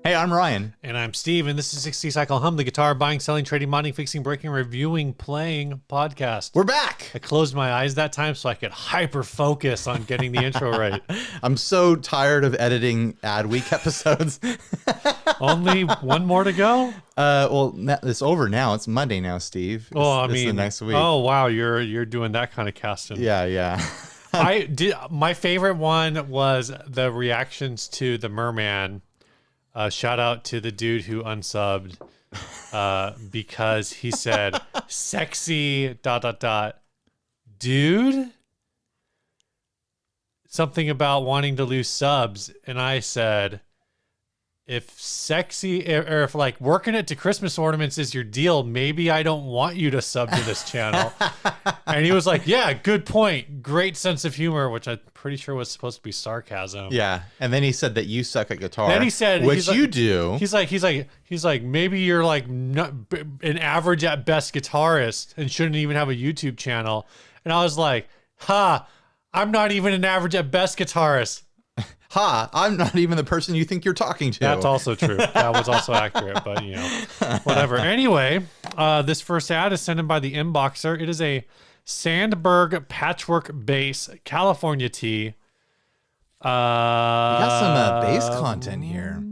Hey, I'm Ryan. And I'm Steve, and this is 60 Cycle Hum, the guitar buying, selling, trading, modding, fixing, breaking, reviewing, playing podcast. We're back. I closed my eyes that time so I could hyper focus on getting the intro right. I'm so tired of editing ad week episodes. Only one more to go? Well, it's over now. It's Monday now, Steve. It's the next week. Oh wow, you're doing that kind of casting. Yeah. I did. My favorite one was the reactions to the Merman. Shout out to the dude who unsubbed because he said sexy ... dude, something about wanting to lose subs, and I said, if sexy or if like working it to Christmas ornaments is your deal, maybe I don't want you to sub to this channel. And he was like, yeah, good point, great sense of humor, which I'm pretty sure was supposed to be sarcasm. Yeah. And then he said that you suck at guitar. Then he said, which you do. He's like, maybe you're like not, an average at best guitarist and shouldn't even have a YouTube channel. And I was like, I'm not even an average at best guitarist. I'm not even the person you think you're talking to. That's also true. That was also accurate, but you know, whatever. Anyway, this first ad is sent in by the Inboxer. It is a Sandberg patchwork bass California tee. We got some bass content here.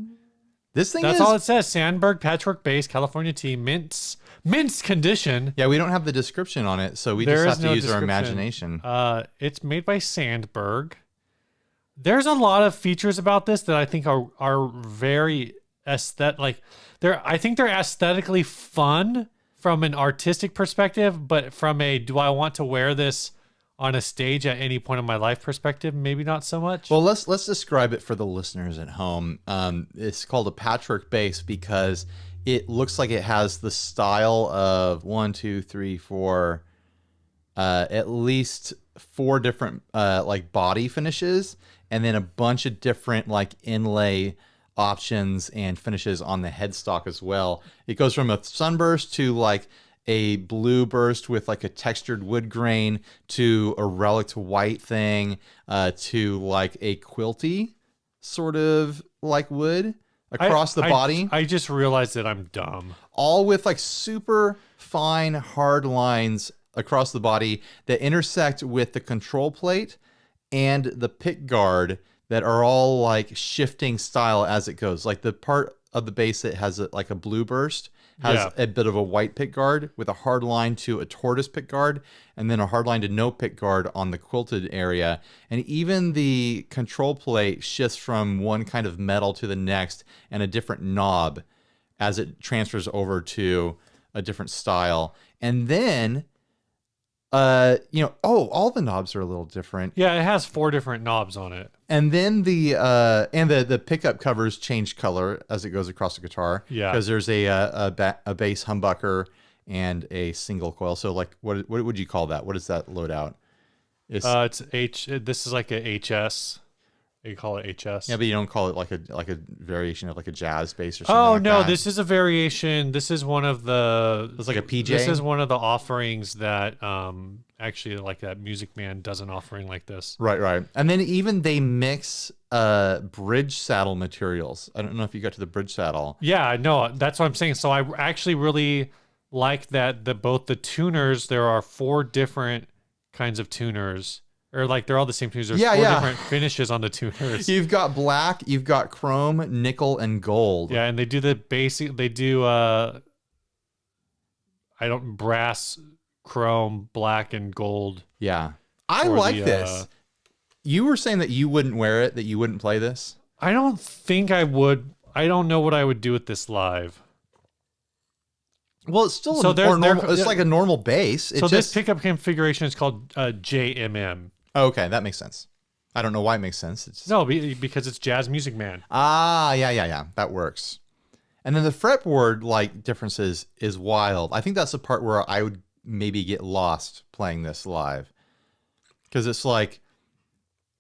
This thing That's all it says. Sandberg patchwork bass California tee, mints condition. Yeah, we don't have the description on it, so we just have to use our imagination. It's made by Sandberg. There's a lot of features about this that I think are very aesthetic. Like I think they're aesthetically fun from an artistic perspective, but from a do I want to wear this on a stage at any point in my life perspective, maybe not so much. Well, let's describe it for the listeners at home. It's called a patchwork bass because it looks like it has the style of at least four different like body finishes, and then a bunch of different like inlay options and finishes on the headstock as well. It goes from a sunburst to like a blue burst with like a textured wood grain to a relic white thing to like a quilty sort of like wood across the body. I just realized that I'm dumb. All with like super fine hard lines across the body that intersect with the control plate and the pick guard that are all like shifting style as it goes. Like the part of the bass that has like a blue burst has a bit of a white pick guard with a hard line to a tortoise pick guard, and then a hard line to no pick guard on the quilted area. And even the control plate shifts from one kind of metal to the next and a different knob as it transfers over to a different style. And then all the knobs are a little different. Yeah, it has 4 different knobs on it. And then the pickup covers change color as it goes across the guitar. Yeah, because there's a bass humbucker and a single coil. So like, what would you call that? What does that load out? This is like a HS. You call it HS. Yeah, but you don't call it like a variation of like a jazz bass or something. Oh like no, that. This is a variation. This is one of the. It's like a PJ. This is one of the offerings that actually like that Music Man does an offering like this. Right. And then even they mix bridge saddle materials. I don't know if you got to the bridge saddle. Yeah, no, that's what I'm saying. So I actually really like that both the tuners. There are 4 different kinds of tuners. Or like they're all the same tuners. There's 4 different finishes on the tuners. You've got black, you've got chrome, nickel, and gold. Yeah, and they do the basic. They do brass, chrome, black, and gold. Yeah, I like this. You were saying that you wouldn't wear it, that you wouldn't play this. I don't think I would. I don't know what I would do with this live. Well, it's still it's like a normal bass. This pickup configuration is called JMM. Okay, that makes sense. I don't know why it makes sense. No, because it's Jazz Music Man. Yeah. That works. And then the fretboard like differences is wild. I think that's the part where I would maybe get lost playing this live. Because it's like,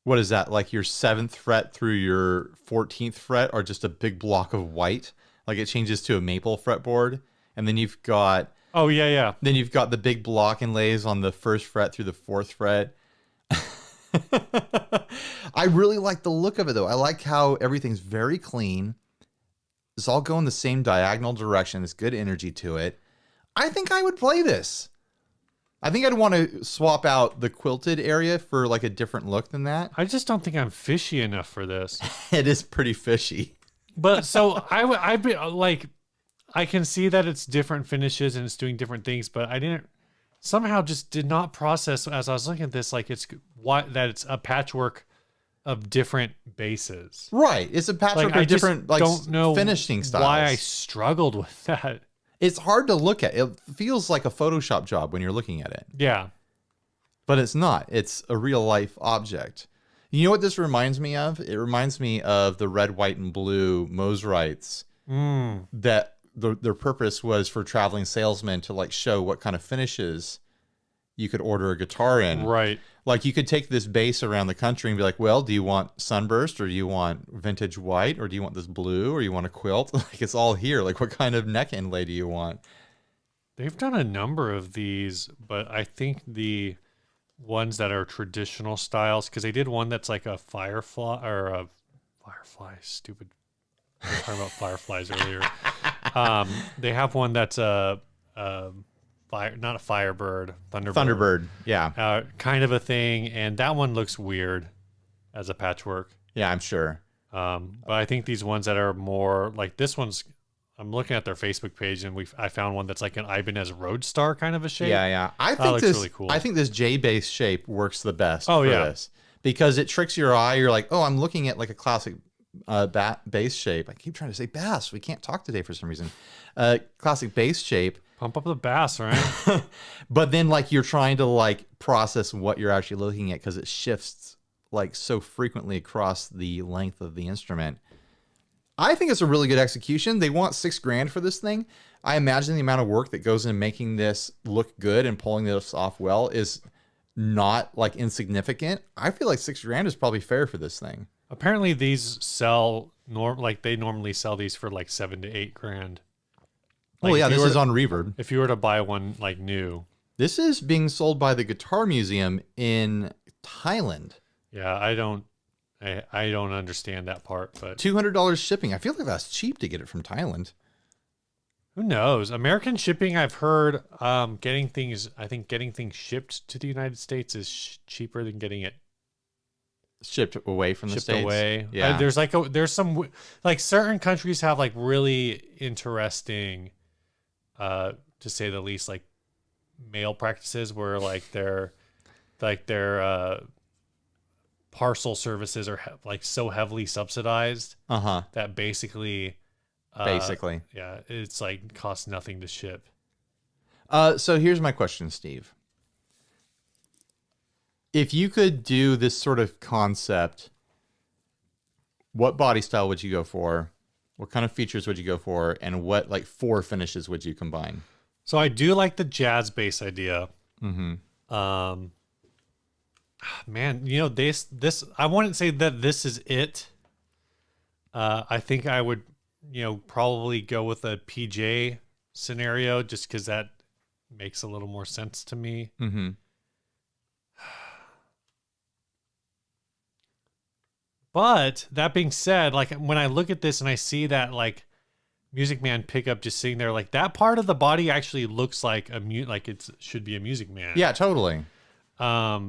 what is that? Like your 7th fret through your 14th fret are just a big block of white. Like it changes to a maple fretboard. And then you've got... Oh, yeah. Then you've got the big block inlays on the 1st fret through the 4th fret. I really like the look of it, though. I like how everything's very clean. It's all going the same diagonal direction. There's good energy to it. I think I would play this. I think I'd want to swap out the quilted area for like a different look than that. I just don't think I'm fishy enough for this. It is pretty fishy. But so I've been like, I can see that it's different finishes and it's doing different things, but I did not process as I was looking at this, like it's a patchwork of different bases. Right. It's a patchwork of different don't know finishing styles. Why I struggled with that. It's hard to look at. It feels like a Photoshop job when you're looking at it. Yeah. But it's not. It's a real life object. You know what this reminds me of? It reminds me of the red, white, and blue Mosrites that their purpose was for traveling salesmen to like show what kind of finishes you could order a guitar in. Right. Like you could take this bass around the country and be like, well, do you want sunburst or do you want vintage white or do you want this blue or you want a quilt? Like it's all here. Like what kind of neck inlay do you want? They've done a number of these, but I think the ones that are traditional styles, because they did one that's like a firefly or a firefly, stupid. We were talking about fireflies earlier. They have one that's not a Firebird, Thunderbird, yeah. Kind of a thing, and that one looks weird as a patchwork. Yeah, I'm sure. But I think these ones that are more like this one's, I'm looking at their Facebook page, and I found one that's like an Ibanez Roadstar kind of a shape. Yeah. I think this really cool. I think this J-bass shape works the best for this because it tricks your eye. You're like, oh, I'm looking at like a classic bass shape. I keep trying to say bass. We can't talk today for some reason. Classic bass shape. Pump up the bass, right? But then like you're trying to like process what you're actually looking at because it shifts like so frequently across the length of the instrument. I think it's a really good execution. They want $6,000 for this thing. I imagine the amount of work that goes into making this look good and pulling this off well is not like insignificant. I feel like $6,000 is probably fair for this thing. Apparently these sell they normally sell these for like $7,000 to $8,000. Like this is on Reverb. If you were to buy one like new. This is being sold by the Guitar Museum in Thailand. Yeah, I don't understand that part, but $200 shipping. I feel like that's cheap to get it from Thailand. Who knows? American shipping, I've heard, getting things shipped to the United States is cheaper than getting it shipped away from the States. Away. Yeah. There's some like certain countries have like really interesting, to say the least, like mail practices where like their parcel services are like so heavily subsidized that basically, it's like costs nothing to ship. So here's my question, Steve. If you could do this sort of concept, what body style would you go for? What kind of features would you go for? And what like 4 finishes would you combine? So I do like the jazz bass idea. Mm-hmm. Man, you know, this I wouldn't say that this is it. I think I would, probably go with a PJ scenario just because that makes a little more sense to me. Mm-hmm. But that being said, like when I look at this and I see that like Music Man pickup just sitting there, like that part of the body actually looks like like it should be a Music Man. Yeah, totally. I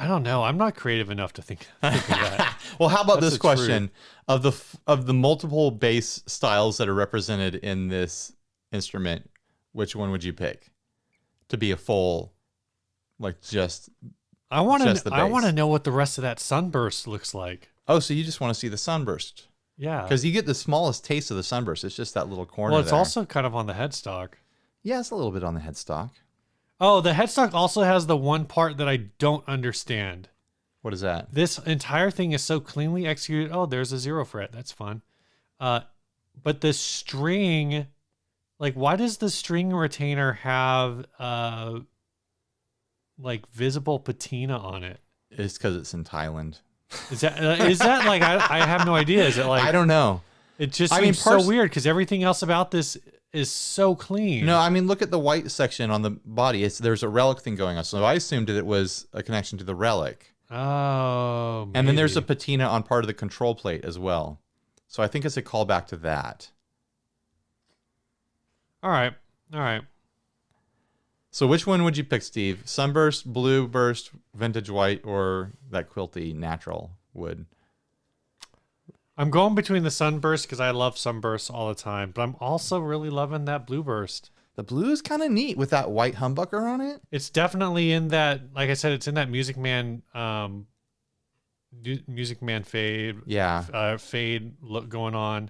don't know. I'm not creative enough to think of that. Well, how about this question of the multiple bass styles that are represented in this instrument? Which one would you pick to be a full, like just? I want to know what the rest of that sunburst looks like. Oh, so you just want to see the sunburst? Yeah, because you get the smallest taste of the sunburst. It's just that little corner. Well, it's also kind of on the headstock. Yeah, it's a little bit on the headstock. Oh, the headstock also has the one part that I don't understand. What is that? This entire thing is so cleanly executed. Oh, there's a 0 fret. That's fun. But the string, like, why does the string retainer have like visible patina on it? It's because it's in Thailand. Is that like I have no idea. Is it like I don't know. It just seems so weird because everything else about this is so clean. No, I mean look at the white section on the body. There's a relic thing going on. So I assumed that it was a connection to the relic. Oh, maybe. And then there's a patina on part of the control plate as well. So I think it's a callback to that. All right. So which one would you pick, Steve? Sunburst, Blue Burst, Vintage White, or that quilty natural wood? I'm going between the Sunburst because I love Sunburst all the time, but I'm also really loving that Blue Burst. The blue is kind of neat with that white humbucker on it. It's definitely in that, like I said, it's in that Music Man fade. Yeah. Fade look going on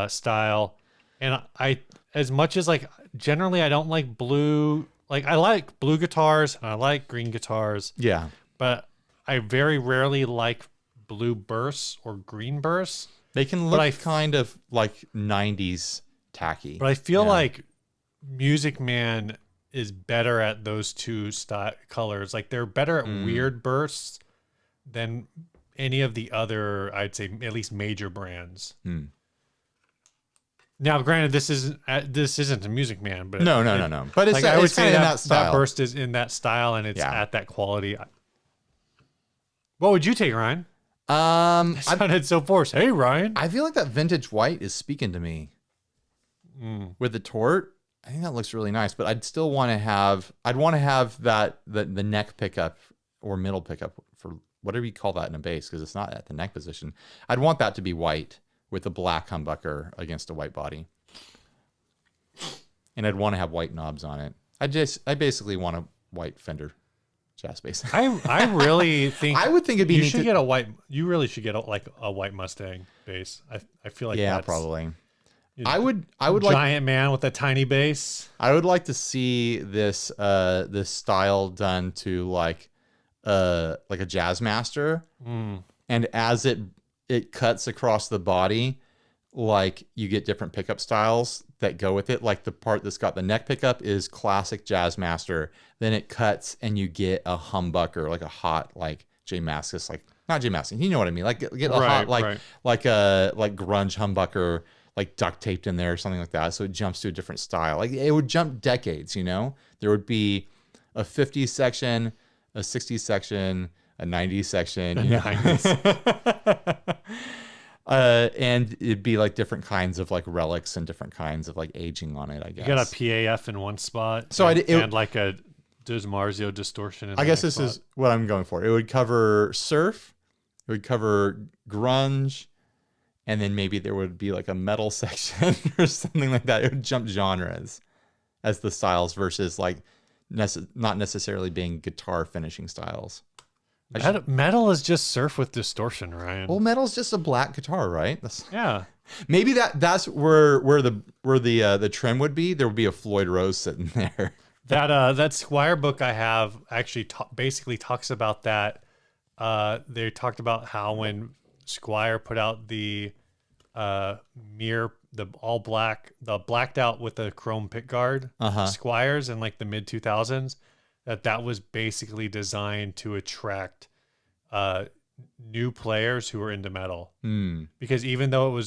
style. And I, as much as like, generally I don't like blue, like I like blue guitars and I like green guitars. Yeah. But I very rarely like blue bursts or green bursts. They can look kind of like 90s tacky. But I feel like Music Man is better at those two colors. Like they're better at weird bursts than any of the other, I'd say, at least major brands. Now, granted, this isn't a Music Man, but no. But it's, like, I would say in that style. That burst is in that style, and it's at that quality. What would you take, Ryan? It sounded so forced. Hey, Ryan. I feel like that Vintage White is speaking to me. With the tort, I think that looks really nice, but I'd still want to have, that the neck pickup or middle pickup, for whatever you call that in a bass, because it's not at the neck position. I'd want that to be white with a black humbucker against a white body. And I'd want to have white knobs on it. I basically want a white Fender jazz bass. I really think I would think it'd be you should get a white. You really should get a white Mustang bass. I feel like that's probably. You know, I would like giant man with a tiny bass. I would like to see this style done to like a jazz master, and as it cuts across the body, like you get different pickup styles that go with it. Like the part that's got the neck pickup is classic jazz master. Then it cuts and you get a humbucker, like a hot like J Mascis, like not J Mascis, you know what I mean? Like get a hot like grunge humbucker, like duct taped in there or something like that. So it jumps to a different style. Like it would jump decades, you know? There would be a 50s section, a 60s section, a 90s section. You know? And it'd be like different kinds of like relics and different kinds of like aging on it, I guess. You got a PAF in one spot. So and like a Marzio distortion. I guess this is what I'm going for. It would cover surf. It would cover grunge. And then maybe there would be like a metal section or something like that. It would jump genres as the styles versus like not necessarily being guitar finishing styles. Metal is just surf with distortion, Ryan. Well, metal's just a black guitar, right? Yeah. Maybe that's where the trim would be. There would be a Floyd Rose sitting there. That Squire book I have actually basically talks about that. They talked about how when Squire put out the mirror, the all black, the blacked out with the chrome pickguard Squires in like the mid 2000s, that was basically designed to attract new players who were into metal. Because even though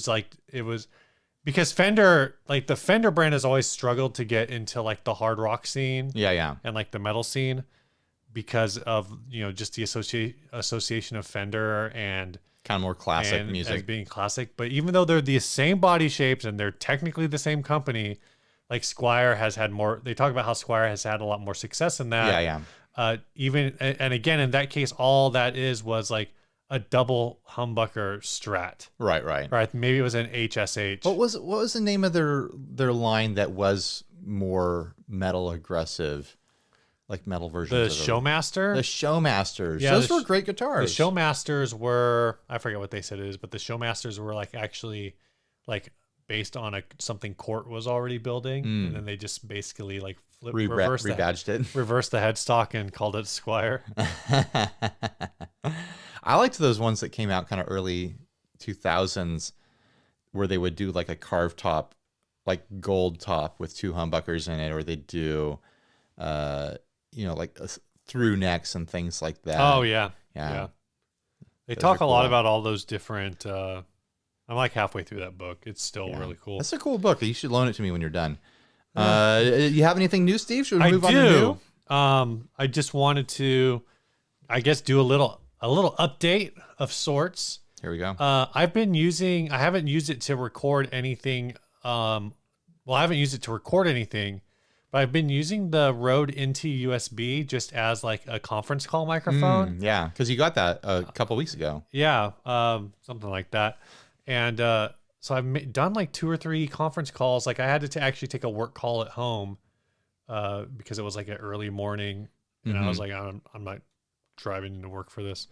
because Fender, like the Fender brand has always struggled to get into like the hard rock scene. Yeah. And like the metal scene because of, just the association of Fender and kind of more classic music as being classic. But even though they're the same body shapes and they're technically the same company, like Squire has had more, they talk about how Squire has had a lot more success in that. Yeah. Even, and again, in that case, all that was like a double humbucker Strat. Right. Maybe it was an HSH. What was the name of their line that was more metal aggressive? Like metal versions the Showmaster? The Showmasters. Yeah, those were great guitars. The Showmasters were, I forget what they said it is, but the Showmasters were like actually like based on something Court was already building. And then they just basically like reversed the headstock and called it Squire. I liked those ones that came out kind of early 2000s where they would do like a carved top, like gold top with two humbuckers in it, or they do like through necks and things like that. Oh yeah. They talk a lot about all those different. I'm like halfway through that book. It's still really cool. That's a cool book. You should loan it to me when you're done. You have anything new, Steve? Should we move on to new? I just wanted to, I guess, do a little update of sorts. Here we go. I haven't used it to record anything. I haven't used it to record anything, but I've been using the Rode into USB just as like a conference call microphone. Yeah, because you got that a couple weeks ago. Yeah, something like that. And so I've done like 2 or 3 conference calls. Like I had to actually take a work call at home because it was like an early morning, and I was like, I'm not driving into work for this.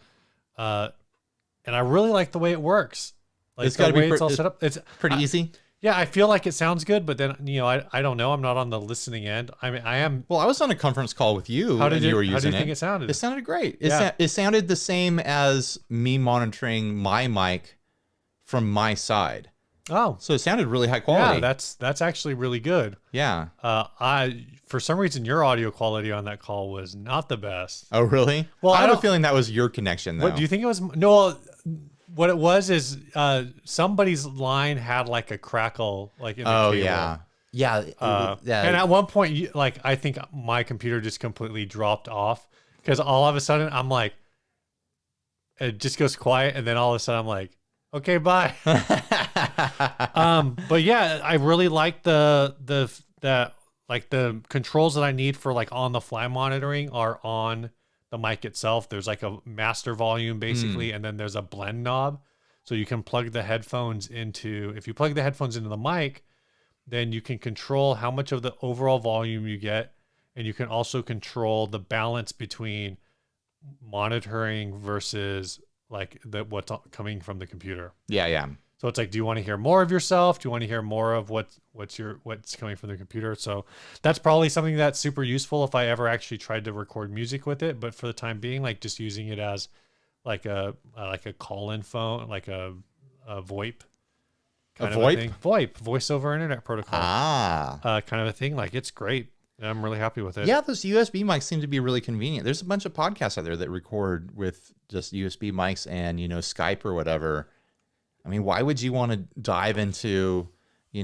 And I really like the way it works. Like It's got to be it's all set up. It's pretty easy. Yeah, I feel like it sounds good, but then I don't know. I'm not on the listening end. I mean, I am. Well, I was on a conference call with you. How did you were how do using you think it sounded? It sounded great. Yeah. It sounded the same as me monitoring my mic from my side. Oh, So it sounded really high quality. yeah, that's actually really good. Yeah. For some reason your audio quality on that call was not the best. Oh, really? Well, I I have a don't- feeling that was your connection, though. What do you think it was? No, what it was is somebody's line had like a crackle like in the Oh, cable. yeah. Yeah. Yeah. And at one point, I think my computer just completely dropped off because all of a sudden I'm like, it just goes quiet, and then all of a sudden I'm like, okay, bye. But yeah, I really like the controls that I need for like on the fly monitoring are on the mic itself. There's like a master volume basically, and then there's a blend knob. So you can plug the headphones if you plug the headphones into the mic, then you can control how much of the overall volume you get. And you can also control the balance between monitoring versus like what's coming from the computer. Yeah, yeah. So it's like, do you want to hear more of yourself? Do you want to hear more of what's coming from the computer? So that's probably something that's super useful if I ever actually tried to record music with it. But for the time being, like just using it as like a call-in phone, like a VoIP kind of VoIP? a thing. VoIP, voice over internet protocol. Kind of a thing. Like it's great. And I'm really happy with it. Yeah, those USB mics seem to be really convenient. There's a bunch of podcasts out there that record with just USB mics and, Skype or whatever. I mean, why would you want to dive into,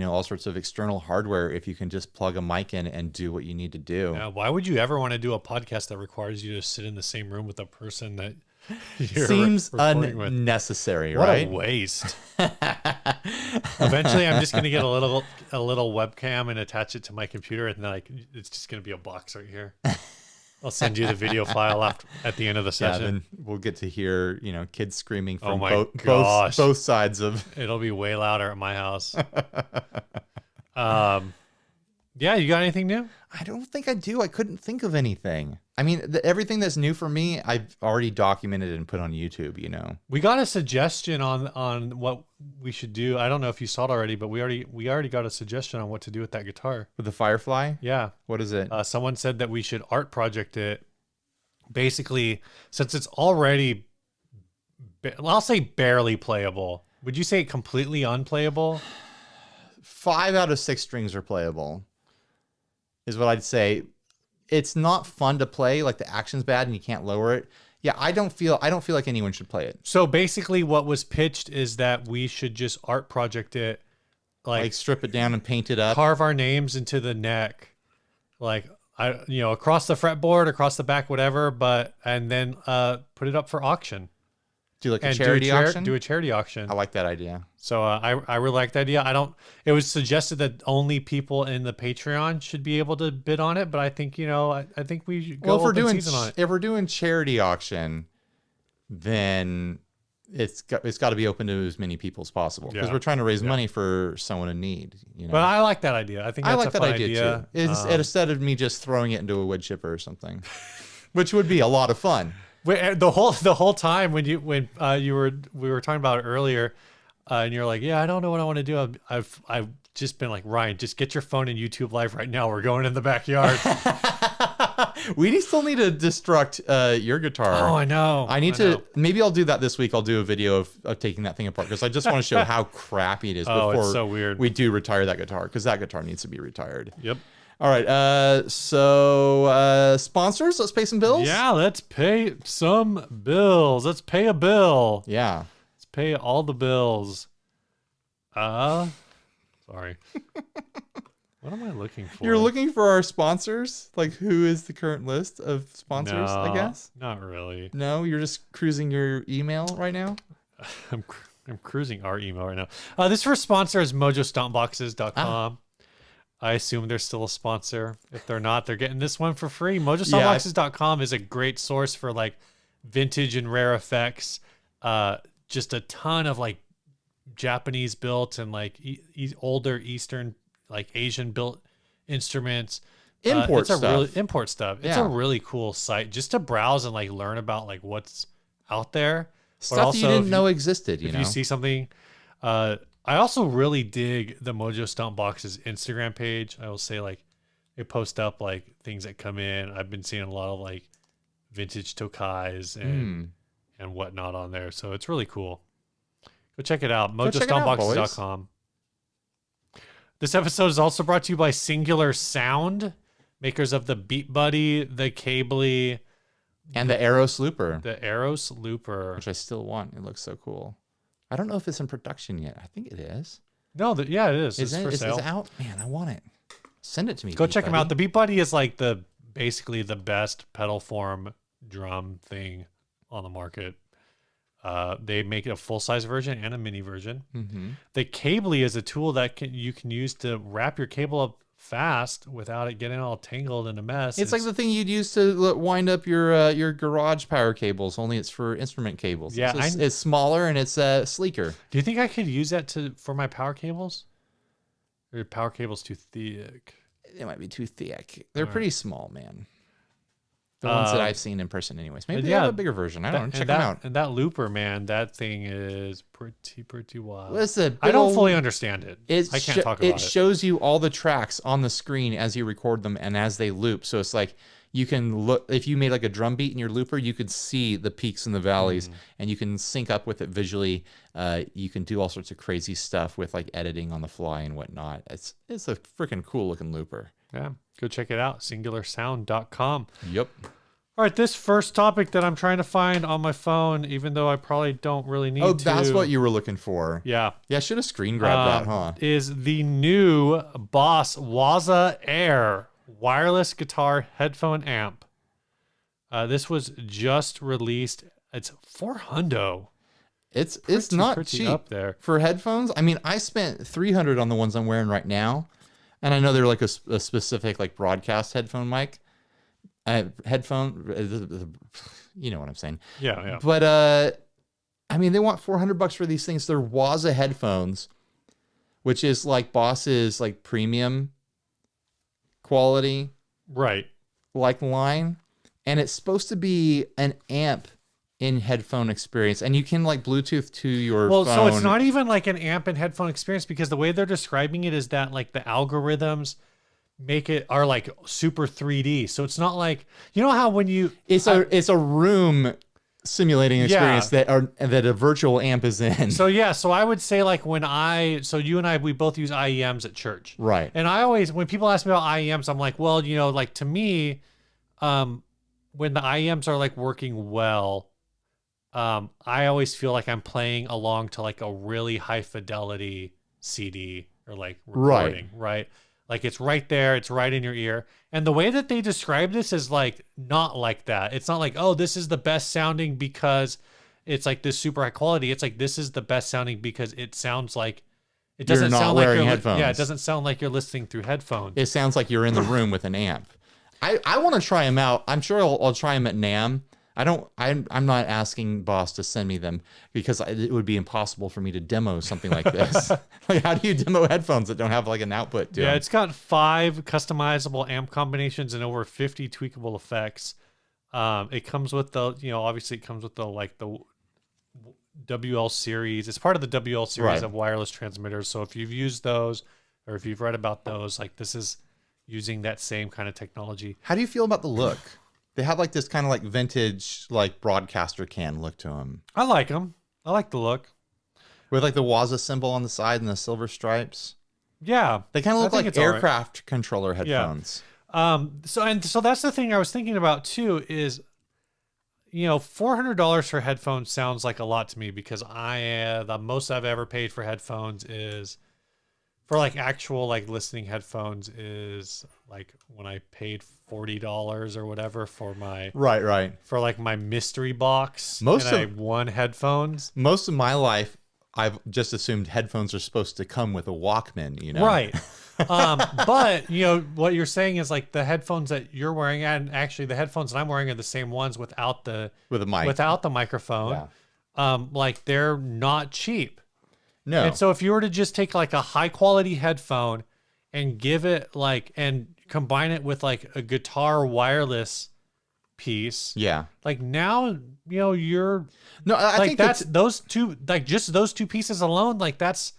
all sorts of external hardware if you can just plug a mic in and do what you need to do? Yeah, why would you ever want to do a podcast that requires you to sit in the same room with a person that you're Seems recording with? unnecessary, What right? a waste. Eventually, I'm just gonna get a little webcam and attach it to my computer, and then it's just gonna be a box right here. I'll send you the video file at the end of the Yeah, session. then we'll get to hear, kids screaming from my both gosh. both sides of. It'll be way louder at my house. Yeah, you got anything new? I don't think I do. I couldn't think of anything. I mean, everything that's new for me, I've already documented and put on YouTube, We got a suggestion on what we should do. I don't know if you saw it already, but we already got a suggestion on what to do with that guitar. With the Firefly? Yeah. What is it? Someone said that we should art project it. Basically, since it's already, I'll say barely playable. Would you say completely unplayable? 5 out of 6 strings are playable, is what I'd say. It's not fun to play. Like the action's bad and you can't lower it. Yeah, I don't feel like anyone should play it. So basically, what was pitched is that we should just art project it, Like strip it down and paint it up. carve our names into the neck, like across the fretboard, across the back, whatever. And then put it up for auction. Do like a And charity auction? Do a charity auction. I like that idea. So I really like the idea. It was suggested that only people in the Patreon should be able to bid on it, but I think, I think we should go open season on it. If we're doing charity auction, then it's got to be open to as many people as possible because Yeah. we're trying to raise money for someone in need, But I like that idea. I think I that's like a that fun idea too. Instead of me just throwing it into a wood chipper or something, which would be a lot of fun. The whole time we were talking about it earlier, and you're like, yeah, I don't know what I want to do. I've just been like, Ryan, just get your phone in YouTube Live right now. We're going in the backyard. We still need to destruct your guitar. Oh, I know. Maybe I'll do that this week. I'll do a video of taking that thing apart because I just want to show how crappy it is Oh, before it's so weird. we do retire that guitar because that guitar needs to be retired. Yep. All right. So sponsors, let's pay some bills. Yeah, let's pay some bills. Let's pay a bill. Yeah. Let's pay all the bills. Sorry. What am I looking for? You're looking for our sponsors? Like who is the current list of sponsors, I guess? Not really. No, you're just cruising your email right now? I'm cruising our email right now. This first sponsor is mojostompboxes.com. I assume they're still a sponsor. If they're not, they're getting this one for free. Mojostompboxes.com is a great source for like vintage and rare effects. Just a ton of like Japanese built and like older Eastern, like Asian built instruments. Import stuff. Import stuff. It's a really cool site just to browse and like learn about like what's out there. Stuff also, you didn't know existed. If you see something, I also really dig the Mojo Stomp Boxes Instagram page. I will say like they post up like things that come in. I've been seeing a lot of like vintage Tokais and whatnot on there. So it's really cool. Go check it out. mojostompboxes.com. This episode is also brought to you by Singular Sound, makers of the Beat Buddy, the Cably, and the Aeros Looper. The Aeros Looper. Which I still want. It looks so cool. I don't know if it's in production yet. I think it is. No, yeah, it is. It's for sale. It's out? Man, I want it. Send it to me. Go check them out. The Beat Buddy is like basically the best pedal form drum thing on the market. They make a full-size version and a mini version. Mm-hmm. The Cably is a tool that you can use to wrap your cable up fast without it getting all tangled in a mess. It's like the thing you'd use to wind up your garage power cables, only it's for instrument cables. Yeah, it's smaller and it's sleeker. Do you think I could use that for my power cables? Or your power cable's too thick? They might be too thick. They're pretty small, man. The ones that I've seen in person anyways. Maybe they have a bigger version. I don't know. Check them out. And that looper, man, that thing is pretty wild. Listen, I don't fully understand it. I can't talk about it. It shows you all the tracks on the screen as you record them and as they loop. So it's like you can look, if you made like a drum beat in your looper, you could see the peaks and the valleys and you can sync up with it visually. You can do all sorts of crazy stuff with like editing on the fly and whatnot. It's a freaking cool looking looper. Yeah. Go check it out. SingularSound.com. Yep. All right, this first topic that I'm trying to find on my phone, even though I probably don't really need to. Oh, that's what you were looking for. Yeah. Yeah, I should have screen grabbed that, huh? Is the new Boss WAZA Air wireless guitar headphone amp. This was just released. It's $400. It's not pretty cheap up there for headphones. I mean, I spent $300 on the ones I'm wearing right now, and I know they're like a specific like broadcast headphone mic. Headphone, you know what I'm saying. Yeah. But I mean, they want $400 for these things. They're WAZA headphones, which is like Boss's like premium quality, right? Like line, and it's supposed to be an amp in headphone experience, and you can like Bluetooth to your phone. So it's not even like an amp and headphone experience, because the way they're describing it is that like the algorithms are like super 3D. So it's not like, you know how when you it's a room simulating experience that a virtual amp is in. So I would say like you and I, we both use IEMs at church. Right. And I always, when people ask me about IEMs, I'm like, well, you know, like to me, when the IEMs are like working well, I always feel like I'm playing along to like a really high fidelity CD or like recording, right? Like it's right there, it's right in your ear. And the way that they describe this is like not like that. It's not like, oh, this is the best sounding because it's like this super high quality. It's like, this is the best sounding because it sounds like it doesn't sound like you're headphones. Yeah, it doesn't sound like you're listening through headphones. It sounds like you're in the room with an amp. I want to try them out. I'm sure I'll try them at NAMM. I'm not asking Boss to send me them because it would be impossible for me to demo something like this. Like, how do you demo headphones that don't have like an output to them? It's got 5 customizable amp combinations and over 50 tweakable effects. It comes with obviously it comes with the WL series. It's part of the WL series of wireless transmitters. So if you've used those or if you've read about those, like this is using that same kind of technology. How do you feel about the look? They have like this kind of like vintage, like broadcaster can look to them. I like them. I like the look. With like the WAZA symbol on the side and the silver stripes. Yeah. They kind of look like aircraft controller headphones. Yeah. So that's the thing I was thinking about too is, you know, $400 for headphones sounds like a lot to me because the most I've ever paid for headphones is for like actual like listening headphones is like when I paid $40 or whatever for my Right. for like my mystery box Most and of- I won headphones. Most of my life, I've just assumed headphones are supposed to come with a Walkman, you know? Right. But you know what you're saying is like the headphones that you're wearing, and actually the headphones that I'm wearing are the same ones without the With a mic. without the microphone. Like they're not cheap. No. And so if you were to just take like a high quality headphone and give it like and combine it with like a guitar wireless piece, Yeah. like now you know you're No, I like think that's those two, like just those two pieces alone, like that's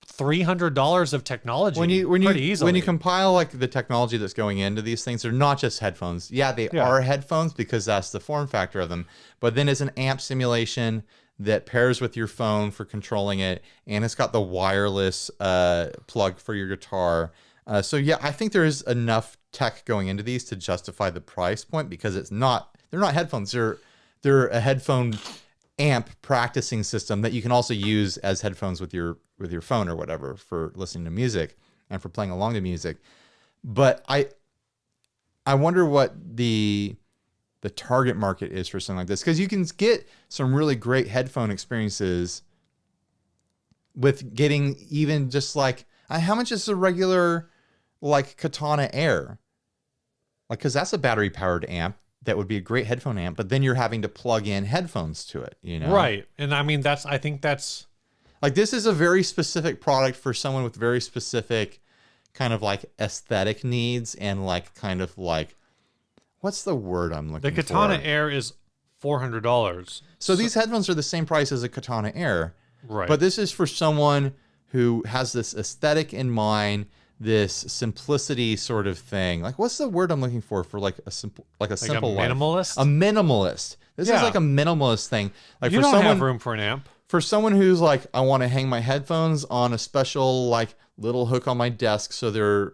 $300 of technology when you pretty easily. when you compile like the technology that's going into these things, they're not just headphones. Yeah, they are headphones because that's the form factor of them. But then it's an amp simulation that pairs with your phone for controlling it, and it's got the wireless plug for your guitar. So yeah, I think there is enough tech going into these to justify the price point because they're not headphones. They're a headphone amp practicing system that you can also use as headphones with your phone or whatever for listening to music and for playing along to music. But I wonder what the target market is for something like this, because you can get some really great headphone experiences with getting even just like how much is a regular like Katana Air, like, because that's a battery powered amp that would be a great headphone amp, but then you're having to plug in headphones to it, you know? Right. And I mean, I think that's like, this is a very specific product for someone with very specific kind of like aesthetic needs and like kind of like, what's the word I'm looking for? the Katana Air is $400. So these headphones are the same price as a Katana Air. Right. But this is for someone who has this aesthetic in mind, this simplicity sort of thing. Like, what's the word I'm looking for like a simple life? minimalist? A minimalist. This is like a minimalist thing. Like, You for don't someone have room for an amp. for someone who's like, I want to hang my headphones on a special like little hook on my desk so they're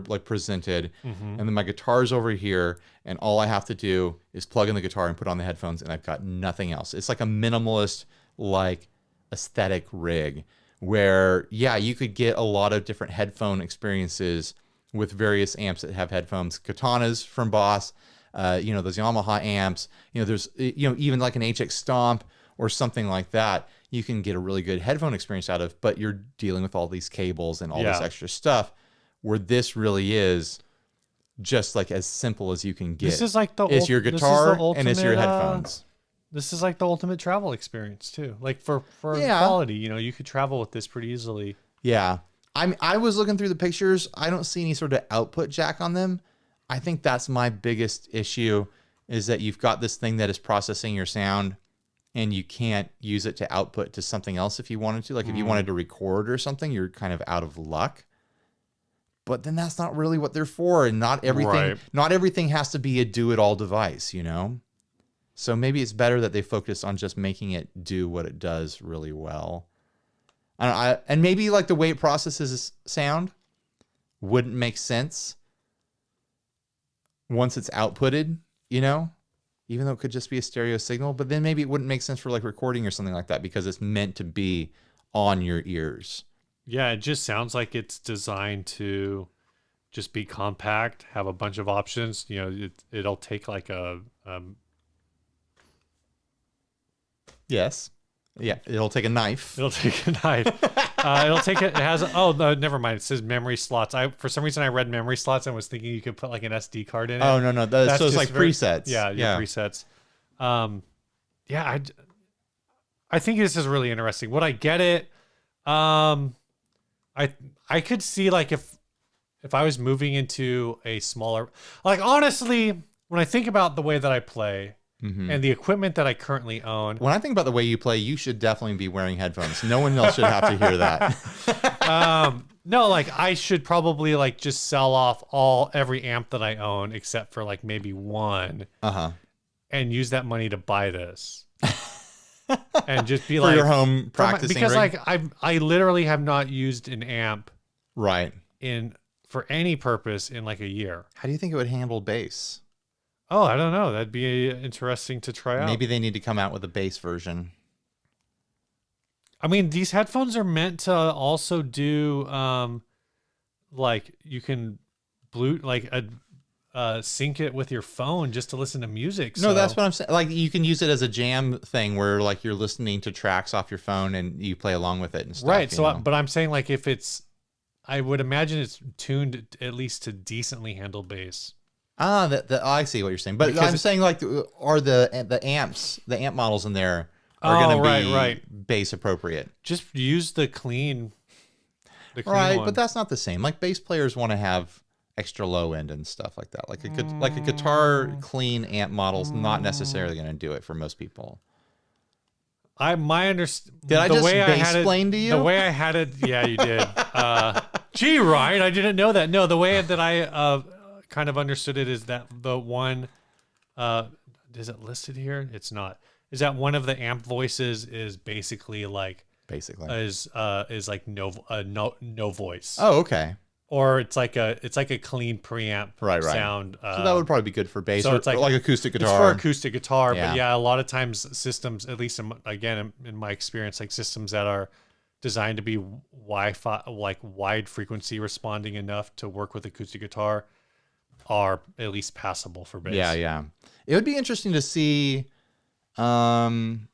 like presented, and then my guitar's over here, and all I have to do is plug in the guitar and put on the headphones, and I've got nothing else. It's like a minimalist like aesthetic rig where you could get a lot of different headphone experiences with various amps that have headphones. Katanas from Boss, those Yamaha amps, there's even like an EHX Stomp or something like that, you can get a really good headphone experience out of, but you're dealing with all these cables and all this extra stuff, where this really is just like as simple as you can get. This is like it's your guitar and it's your headphones. This is like the ultimate travel experience too. Like for quality, you could travel with this pretty easily. Yeah. I was looking through the pictures. I don't see any sort of output jack on them. I think that's my biggest issue, is that you've got this thing that is processing your sound and you can't use it to output to something else if you wanted to. Like if you wanted to record or something, you're kind of out of luck. But then that's not really what they're for. And not everything has to be a do-it-all device, So maybe it's better that they focus on just making it do what it does really well. And maybe like the way it processes sound wouldn't make sense once it's outputted, even though it could just be a stereo signal. But then maybe it wouldn't make sense for like recording or something like that, because it's meant to be on your ears. Yeah, it just sounds like it's designed to just be compact, have a bunch of options. It'll take like a Yes. Yeah, it'll take a knife. It'll take a knife. It has, no, never mind. It says memory slots. For some reason I read memory slots and was thinking you could put like an SD card in it. Oh, no. So it's like presets. Yeah, presets. I think this is really interesting. Would I get it? I could see like if I was moving into a smaller, like honestly, when I think about the way that I play, and the equipment that I currently own. When I think about the way you play, you should definitely be wearing headphones. No one else should have to hear that. No, like I should probably like just sell off every amp that I own except for like maybe one. And use that money to buy this. And just be for your home practicing because rig? like I literally have not used an amp for any purpose in like a year. How do you think it would handle bass? Oh, I don't know. That'd be interesting to try out. Maybe they need to come out with a bass version. I mean, these headphones are meant to also do, like you can sync it with your phone just to listen to music. No, that's what I'm saying. Like you can use it as a jam thing where like you're listening to tracks off your phone and you play along with it and stuff. Right. So, but I'm saying like if it's, I would imagine it's tuned at least to decently handle bass. I see what you're saying. But I'm saying like, are the amp models in there are going to be bass appropriate? Just use the clean right, one. but that's not the same. Like bass players want to have extra low end and stuff like that. Like a guitar clean amp model's not necessarily going to do it for most people. Did I just bass-plain to you? The way I had it, yeah, you did. Gee, Ryan, I didn't know that. No, the way that I kind of understood it is that the one, is it listed here? It's not. Is that one of the amp voices is basically like is like no voice. Oh, okay. Or it's like a clean preamp sound. So that would probably be good for bass. So or it's like acoustic guitar. It's for acoustic guitar, Yeah. but yeah, a lot of times systems, at least in my experience, like systems that are designed to be Wi-Fi, like wide frequency responding enough to work with acoustic guitar, are at least passable for bass. Yeah. It would be interesting to see, some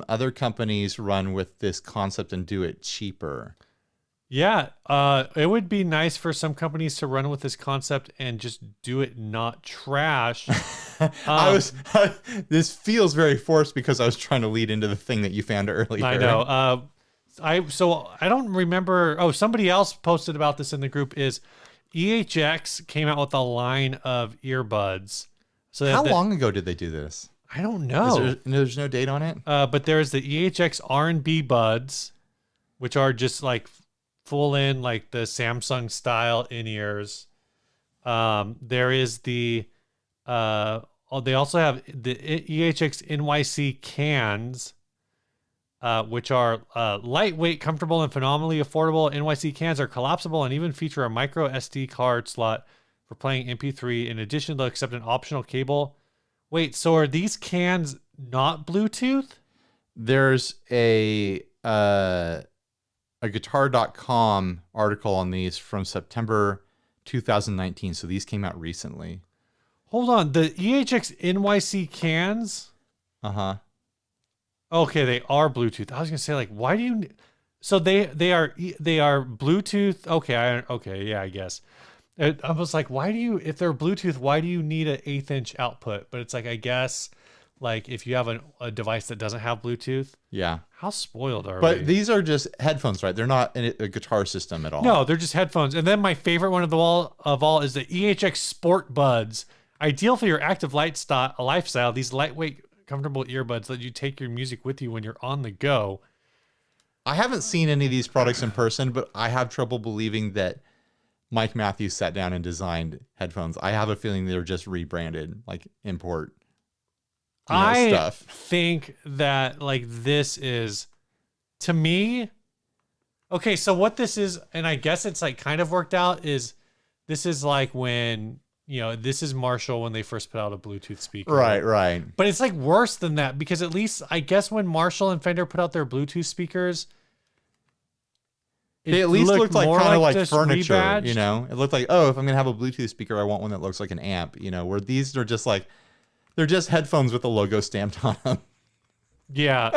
other companies run with this concept and do it cheaper. Yeah, it would be nice for some companies to run with this concept and just do it not trash. This feels very forced because I was trying to lead into the thing that you found earlier. I know. I don't remember. Oh, somebody else posted about this in the group. Is EHX came out with a line of earbuds. So how long ago did they do this? I don't know. There's no date on it. But there's the EHX R&B buds, which are just like full in like the Samsung style in-ears. There is the they also have the EHX NYC cans, which are lightweight, comfortable, and phenomenally affordable. NYC cans are collapsible and even feature a micro SD card slot for playing MP3. In addition, they'll accept an optional cable. Wait, so are these cans not Bluetooth? There's a guitar.com article on these from September 2019. So these came out recently. Hold on. The EHX NYC cans? Uh-huh. Okay, they are Bluetooth. I was going to say, like, why do you... So they are Bluetooth. Okay, yeah, I guess. I was like, why do you... If they're Bluetooth, why do you need an 1/8" output? But it's like, I guess... Like if you have a device that doesn't have Bluetooth, yeah. How spoiled are we? But these are just headphones, right? They're not a guitar system at all. No, they're just headphones. And then my favorite one of all is the EHX Sport Buds. Ideal for your active lifestyle. These lightweight, comfortable earbuds let you take your music with you when you're on the go. I haven't seen any of these products in person, but I have trouble believing that Mike Matthews sat down and designed headphones. I have a feeling they're just rebranded, like import. Stuff. Think that like this is, to me, okay, so what this is, and I guess it's like kind of worked out, is this is like when, this is Marshall when they first put out a Bluetooth speaker. Right. But it's like worse than that, because at least I guess when Marshall and Fender put out their Bluetooth speakers, they at least looked like kind of like furniture, rebadged. It looked like, oh, if I'm going to have a Bluetooth speaker, I want one that looks like an amp, where these are just like, they're just headphones with a logo stamped on them. Yeah.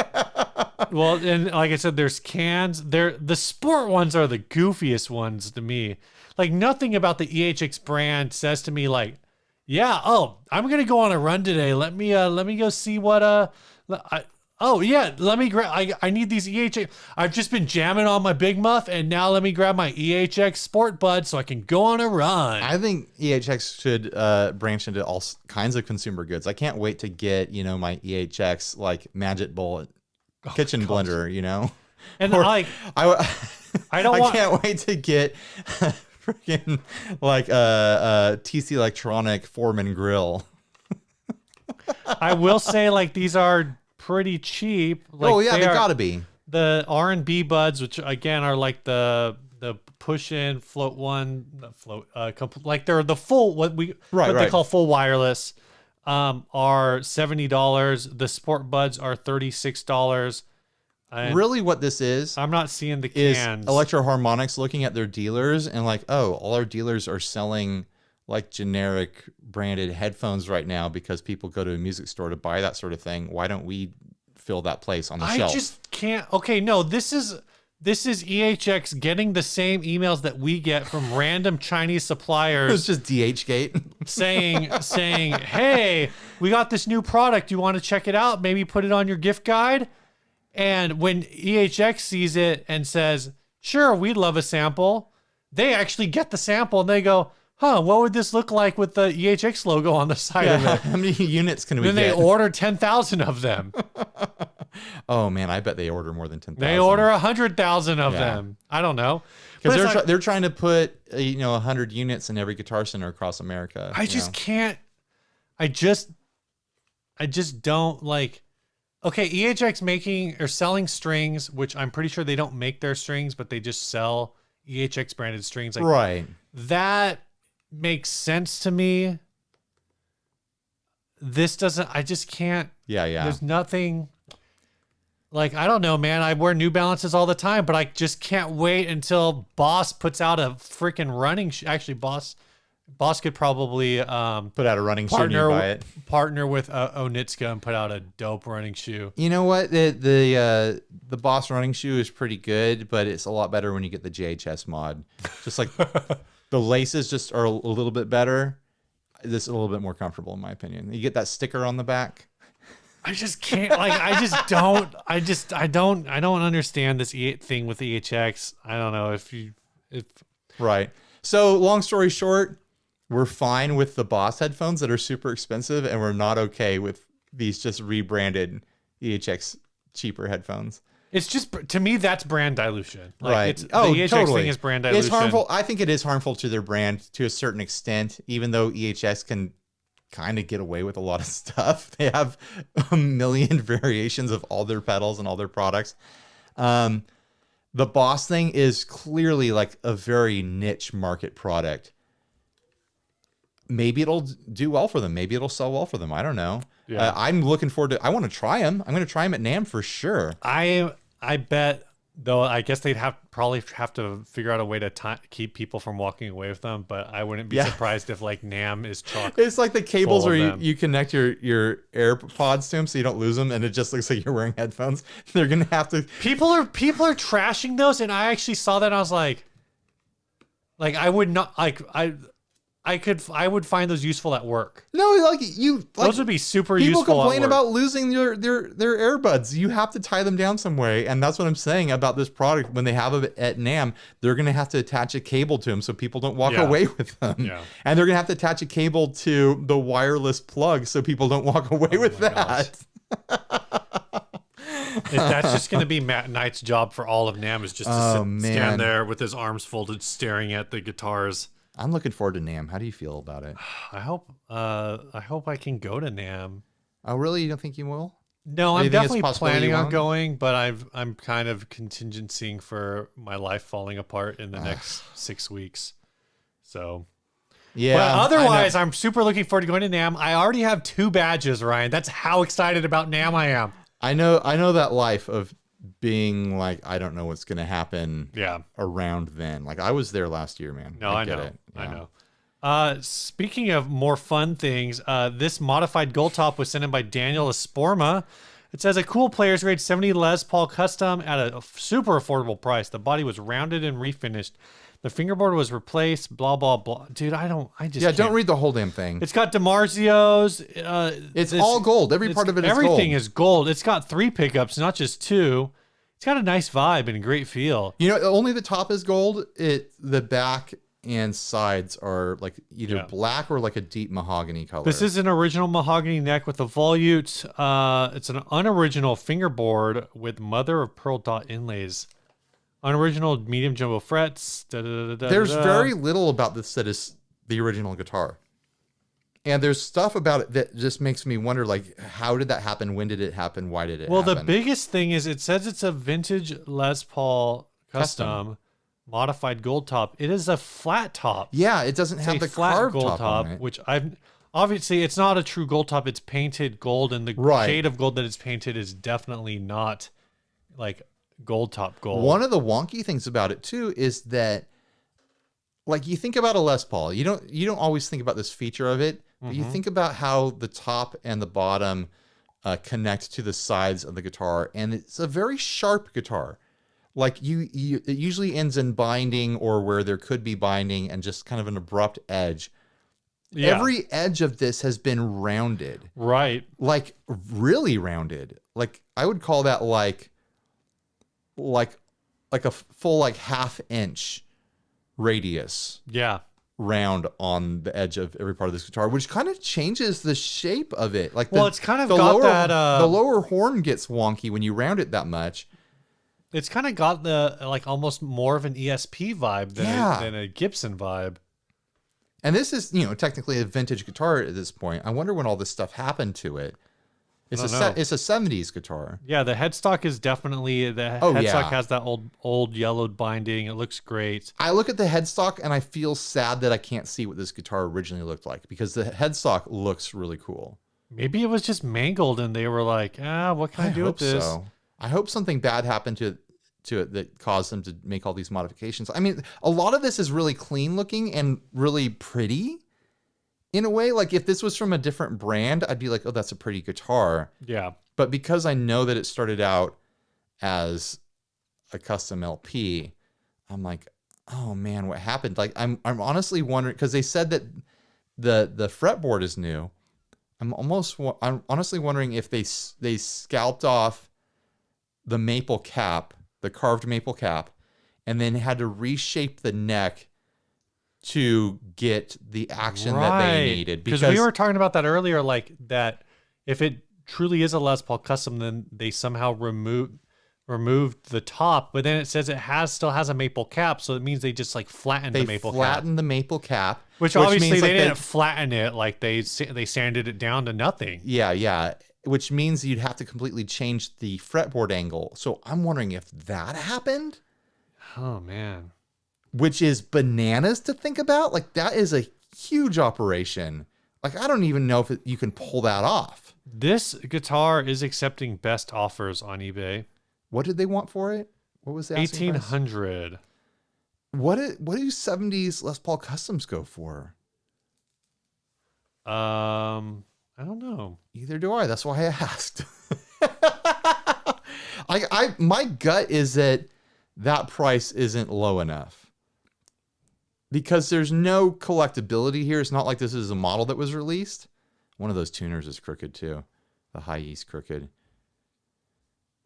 Well, and like I said, there's cans. The sport ones are the goofiest ones to me. Like nothing about the EHX brand says to me like, yeah, I'm gonna go on a run today. Let me go see what let me grab. I need these EHX. I've just been jamming on my Big Muff, and now let me grab my EHX Sport Bud so I can go on a run. I think EHX should branch into all kinds of consumer goods. I can't wait to get my EHX like Magic Bullet kitchen blender. And I don't can't wait to get freaking like a TC Electronic Foreman grill. I will say like these are pretty cheap. Like, they gotta be. The R&B buds, which again are like the push-in float one, like they're the full they call full wireless, are $70. The sport buds are $36. Really what this is I'm not seeing the is cans. Electro-Harmonix looking at their dealers and like, oh, all our dealers are selling like generic branded headphones right now because people go to a music store to buy that sort of thing. Why don't we fill that place on the shelf? I just can't. Okay, no, this is EHX getting the same emails that we get from random Chinese suppliers. It's just DHgate. saying, hey, we got this new product. You want to check it out? Maybe put it on your gift guide. And when EHX sees it and says, sure, we'd love a sample, they actually get the sample and they go, huh, what would this look like with the EHX logo on the side of it? How many units can we then get? Then they order 10,000 of them. Oh, man, I bet they order more than 10,000. They order 100,000 of them. I don't know. Because they're trying to put 100 units in every Guitar Center across America. I just can't. I just don't like. Okay, EHX making or selling strings, which I'm pretty sure they don't make their strings, but they just sell EHX branded strings. Like, right. That makes sense to me. This doesn't. I just can't. Yeah. There's nothing. Like, I don't know, man. I wear New Balances all the time, but I just can't wait until Boss puts out a freaking running shoe. Actually, Boss could probably put out a running shoe and you buy it. Partner with Onitsuka and put out a dope running shoe. You know what? The Boss running shoe is pretty good, but it's a lot better when you get the JHS mod. Just like the laces just are a little bit better. This is a little bit more comfortable in my opinion. You get that sticker on the back. I just can't. Like, I don't understand this thing with EHX. I don't know if right. So long story short, we're fine with the Boss headphones that are super expensive, and we're not okay with these just rebranded EHX cheaper headphones. It's just, to me, that's brand dilution. Like, right. The EHX totally. thing is brand dilution. It's harmful. I think it is harmful to their brand to a certain extent, even though EHX can kind of get away with a lot of stuff. They have a million variations of all their pedals and all their products. The Boss thing is clearly like a very niche market product. Maybe it'll do well for them. Maybe it'll sell well for them. I don't know. Yeah. I'm looking forward to. I want to try them. I'm going to try them at NAMM for sure. I bet though. I guess they'd probably have to figure out a way to keep people from walking away with them. But I wouldn't be surprised if like NAMM is chock. It's like the cables where you connect your AirPods to them so you don't lose them, and it just looks like you're wearing headphones. They're gonna have to. People are trashing those, and I actually saw that. And I was like I would not like I would find those useful at work. No, those would be super useful. People complain about losing their earbuds. You have to tie them down some way, and that's what I'm saying about this product. When they have it at NAMM, they're going to have to attach a cable to them so people don't walk away with them. Yeah. And they're going to have to attach a cable to the wireless plug so people don't walk away with that. That's just going to be Matt Knight's job for all of NAMM, is just to stand there with his arms folded, staring at the guitars. I'm looking forward to NAMM. How do you feel about it? I hope I can go to NAMM. Oh, really? You don't think you will? No, I'm definitely planning on going, but I'm kind of contingencying for my life falling apart in the next 6 weeks. So, yeah. But otherwise, I'm super looking forward to going to NAMM. I already have 2 badges, Ryan. That's how excited about NAMM I am. I know that life of being like, I don't know what's going to happen around then. Like, I was there last year, man. No, I know. It. Yeah. I know. Speaking of more fun things, this modified Goldtop was sent in by Daniel Esporma. It says a cool player's grade 70 Les Paul custom at a super affordable price. The body was rounded and refinished. The fingerboard was replaced, blah, blah, blah. Dude, don't read the whole damn thing. It's got DiMarzio's. It's all gold. Every part of it is gold. Everything is gold. It's got 3 pickups, not just 2. It's got a nice vibe and a great feel. You know, only the top is gold. The back and sides are like either black or like a deep mahogany color. This is an original mahogany neck with a volute. It's an unoriginal fingerboard with mother of pearl dot inlays. Unoriginal medium jumbo frets. There's very little about this that is the original guitar. And there's stuff about it that just makes me wonder, like, how did that happen? When did it happen? Why did it happen? Well, the biggest thing is it says it's a vintage Les Paul custom. Modified gold top. It is a flat top. Yeah, it doesn't have the flat gold top on it. Which obviously it's not a true gold top. It's painted gold, and the shade of gold that it's painted is definitely not like Goldtop Gold. One of the wonky things about it too is that, like, you think about a Les Paul, you don't always think about this feature of it, but you think about how the top and the bottom connect to the sides of the guitar, and it's a very sharp guitar. Like it usually ends in binding or where there could be binding and just kind of an abrupt edge. Yeah. Every edge of this has been rounded. Right. Like really rounded. Like I would call that like a full like half-inch radius. Yeah. Round on the edge of every part of this guitar, which kind of changes the shape of it. Like it's kind of got that the lower horn gets wonky when you round it that much. It's kind of got the like almost more of an ESP vibe than a Gibson vibe. And this is, technically a vintage guitar at this point. I wonder when all this stuff happened to it. It's a 70s guitar. Yeah, the headstock is definitely headstock has that old yellowed binding. It looks great. I look at the headstock and I feel sad that I can't see what this guitar originally looked like because the headstock looks really cool. Maybe it was just mangled and they were like, what can I do with this? So. I hope something bad happened to it that caused them to make all these modifications. I mean, a lot of this is really clean looking and really pretty in a way. Like if this was from a different brand, I'd be like, oh, that's a pretty guitar. Yeah. But because I know that it started out as a custom LP, I'm like, oh man, what happened? Like I'm honestly wondering, because they said that the fretboard is new. I'm honestly wondering if they scalped off the maple cap, the carved maple cap, and then had to reshape the neck to get the action that they needed. Because we were talking about that earlier, like that if it truly is a Les Paul custom, then they somehow removed the top, but then it says it still has a maple cap, so it means they just like flattened the maple cap. They flattened the maple cap. Which obviously they didn't flatten it, like they sanded it down to nothing. Yeah. Which means you'd have to completely change the fretboard angle. So I'm wondering if that happened. Oh, man. Which is bananas to think about. Like, that is a huge operation. Like, I don't even know if you can pull that off. This guitar is accepting best offers on eBay. What did they want for it? What was the asking price? $1,800. What do 70s Les Paul Customs go for? I don't know. Either do I. That's why I asked. My gut is that price isn't low enough because there's no collectability here. It's not like this is a model that was released. One of those tuners is crooked too. The high E's crooked.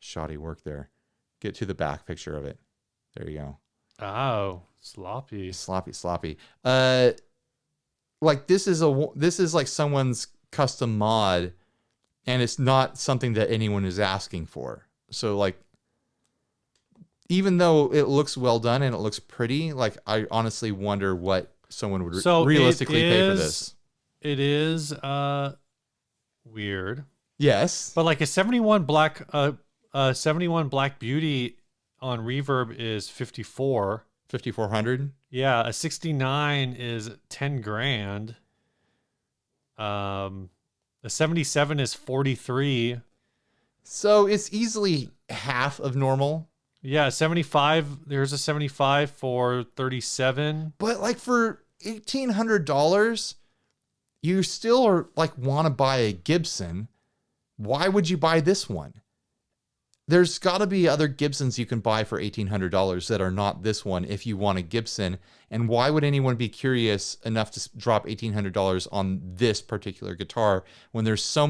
Shoddy work there. Get to the back picture of it. There you go. Oh, sloppy. Like this is like someone's custom mod, and it's not something that anyone is asking for. So like, even though it looks well done and it looks pretty, like I honestly wonder what someone would realistically pay for this. It is weird. Yes, but like a 71 black beauty on Reverb is 5,400. Yeah, a 69 is 10 grand. A 77 is 43. So it's easily half of normal. Yeah, 75. There's a 75 for 37. But like for $1,800, you still are like want to buy a Gibson. Why would you buy this one? There's got to be other Gibsons you can buy for $1,800 that are not this one if you want a Gibson. And why would anyone be curious enough to drop $1,800 on this particular guitar when there's so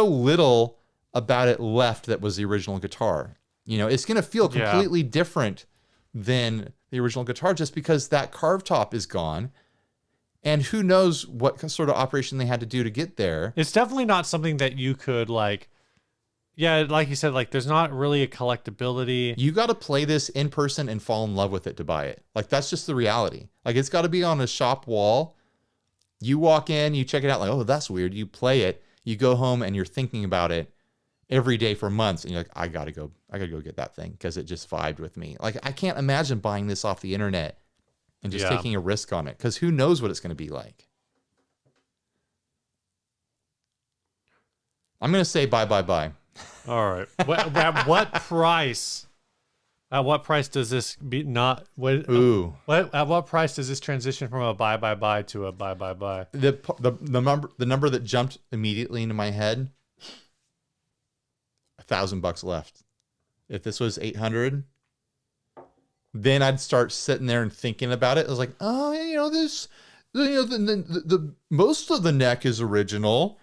little about it left that was the original guitar? It's going to feel completely different than the original guitar just because that carved top is gone. And who knows what sort of operation they had to do to get there. It's definitely not something that you could like you said, like there's not really a collectability. You got to play this in person and fall in love with it to buy it. Like that's just the reality. Like it's got to be on a shop wall. You walk in, you check it out like, oh, that's weird. You play it, you go home and you're thinking about it every day for months. And you're like, I got to go get that thing because it just vibed with me. Like I can't imagine buying this off the internet and just taking a risk on it because who knows what it's going to be like. I'm going to say bye. All right. At what price? At what price does this be not? Ooh. At what price does this transition from a buy to a buy? The number that jumped immediately into my head, $1,000 left. If this was 800, then I'd start sitting there and thinking about it. I was like, oh, this, the most of the neck is original.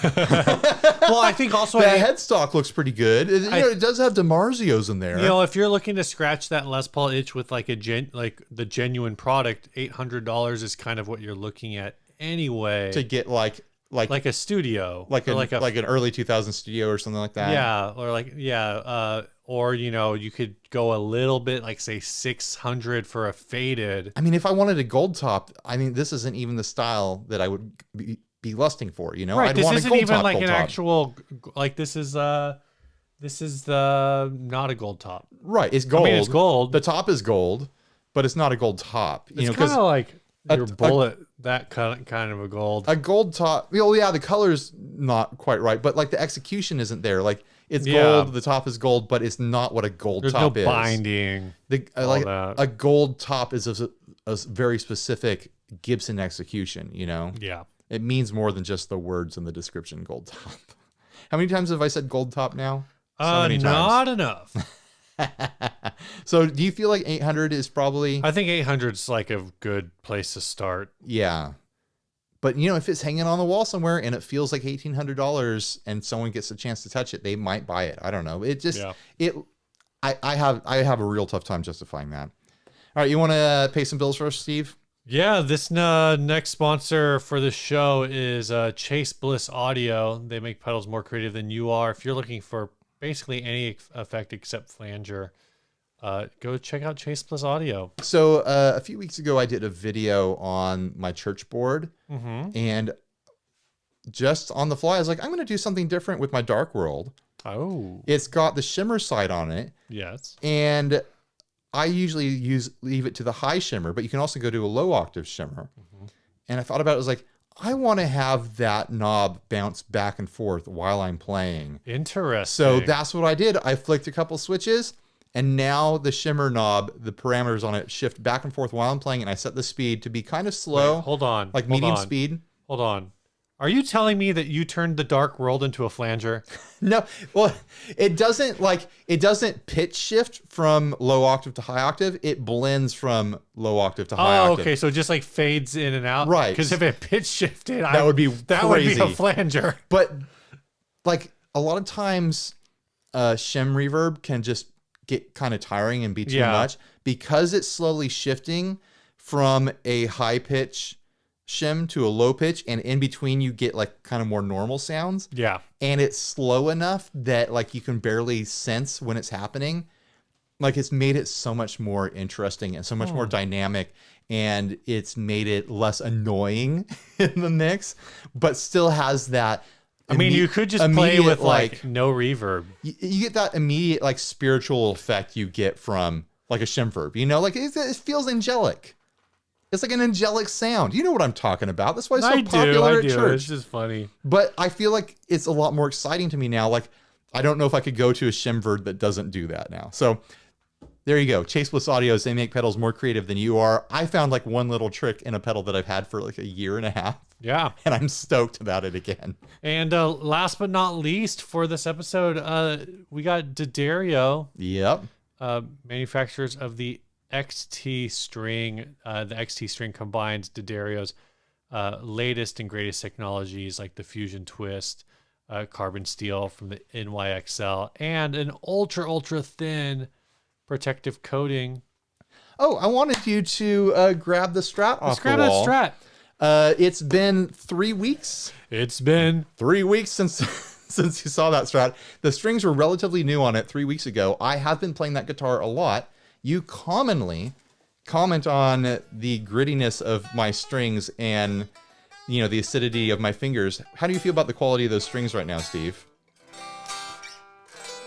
Well, I think also the headstock looks pretty good. It does have DiMarzios in there. If you're looking to scratch that Les Paul itch with like the genuine product, $800 is kind of what you're looking at anyway. To get like a studio, like an early 2000 studio or something like that. Yeah, or you could go a little bit like say 600 for a faded. I mean, if I wanted a gold top, this isn't even the style that I would be lusting for. Right. I'd this want isn't a gold even top, like gold an top. actual like this is the not a gold top. Right. It's gold. I mean, it's gold. The top is gold, but it's not a gold top. It's kind of like your bullet, that kind of a gold. A gold top. Oh yeah, the color's not quite right, but like the execution isn't there. Like it's gold, the top is gold, but it's not what a gold top is. There's no binding. A gold top is a very specific Gibson execution. Yeah. It means more than just the words in the description. Gold top. How many times have I said gold top now? So many times. Not enough. So do you feel like 800 is probably... I think 800 is like a good place to start. Yeah. But, if it's hanging on the wall somewhere and it feels like $1,800 and someone gets a chance to touch it, they might buy it. I don't know. It just... Yeah. I have a real tough time justifying that. All right, you want to pay some bills for us, Steve? Yeah, this next sponsor for the show is Chase Bliss Audio. They make pedals more creative than you are. If you're looking for basically any effect except flanger, go check out Chase Bliss Audio. So a few weeks ago, I did a video on my church board, and just on the fly, I was like, I'm going to do something different with my Dark World. Oh. It's got the shimmer side on it. Yes. And I usually leave it to the high shimmer, but you can also go to a low octave shimmer. And I thought about it, I was like, I want to have that knob bounce back and forth while I'm playing. Interesting. So that's what I did. I flicked a couple switches, and now the shimmer knob, the parameters on it shift back and forth while I'm playing, and I set the speed to be kind of slow. Wait, hold on. Like medium speed. Hold on. Are you telling me that you turned the Dark World into a flanger? No. Well, it doesn't pitch shift from low octave to high octave. It blends from low octave to high octave. Okay. So it just like fades in and out. Right. Because if it pitch shifted, that would be crazy. A flanger. But like a lot of times, shim reverb can just get kind of tiring and be too much because it's slowly shifting from a high pitch shim to a low pitch, and in between you get like kind of more normal sounds. Yeah. And it's slow enough that like you can barely sense when it's happening. Like it's made it so much more interesting and so much more dynamic, and it's made it less annoying in the mix, but still has that. I mean, you could just play with like no reverb. You get that immediate like spiritual effect you get from like a shim verb, like it feels angelic. It's like an angelic sound. You know what I'm talking about. That's why it's so popular at church. It's just funny. But I feel like it's a lot more exciting to me now. Like, I don't know if I could go to a shimverd that doesn't do that now. So there you go. Chase Bliss Audios, they make pedals more creative than you are. I found like one little trick in a pedal that I've had for like a year and a half. Yeah. And I'm stoked about it again. And last but not least for this episode, we got D'Addario. Yep. Manufacturers of the XT string. The XT string combines D'Addario's latest and greatest technologies like the Fusion Twist, carbon steel from the NYXL, and an ultra thin protective coating. Oh, I wanted you to grab the Strat off the wall. Let's grab that Strat. It's been 3 weeks. It's been 3 weeks since you saw that Strat. The strings were relatively new on it 3 weeks ago. I have been playing that guitar a lot. You commonly comment on the grittiness of my strings and, the acidity of my fingers. How do you feel about the quality of those strings right now, Steve?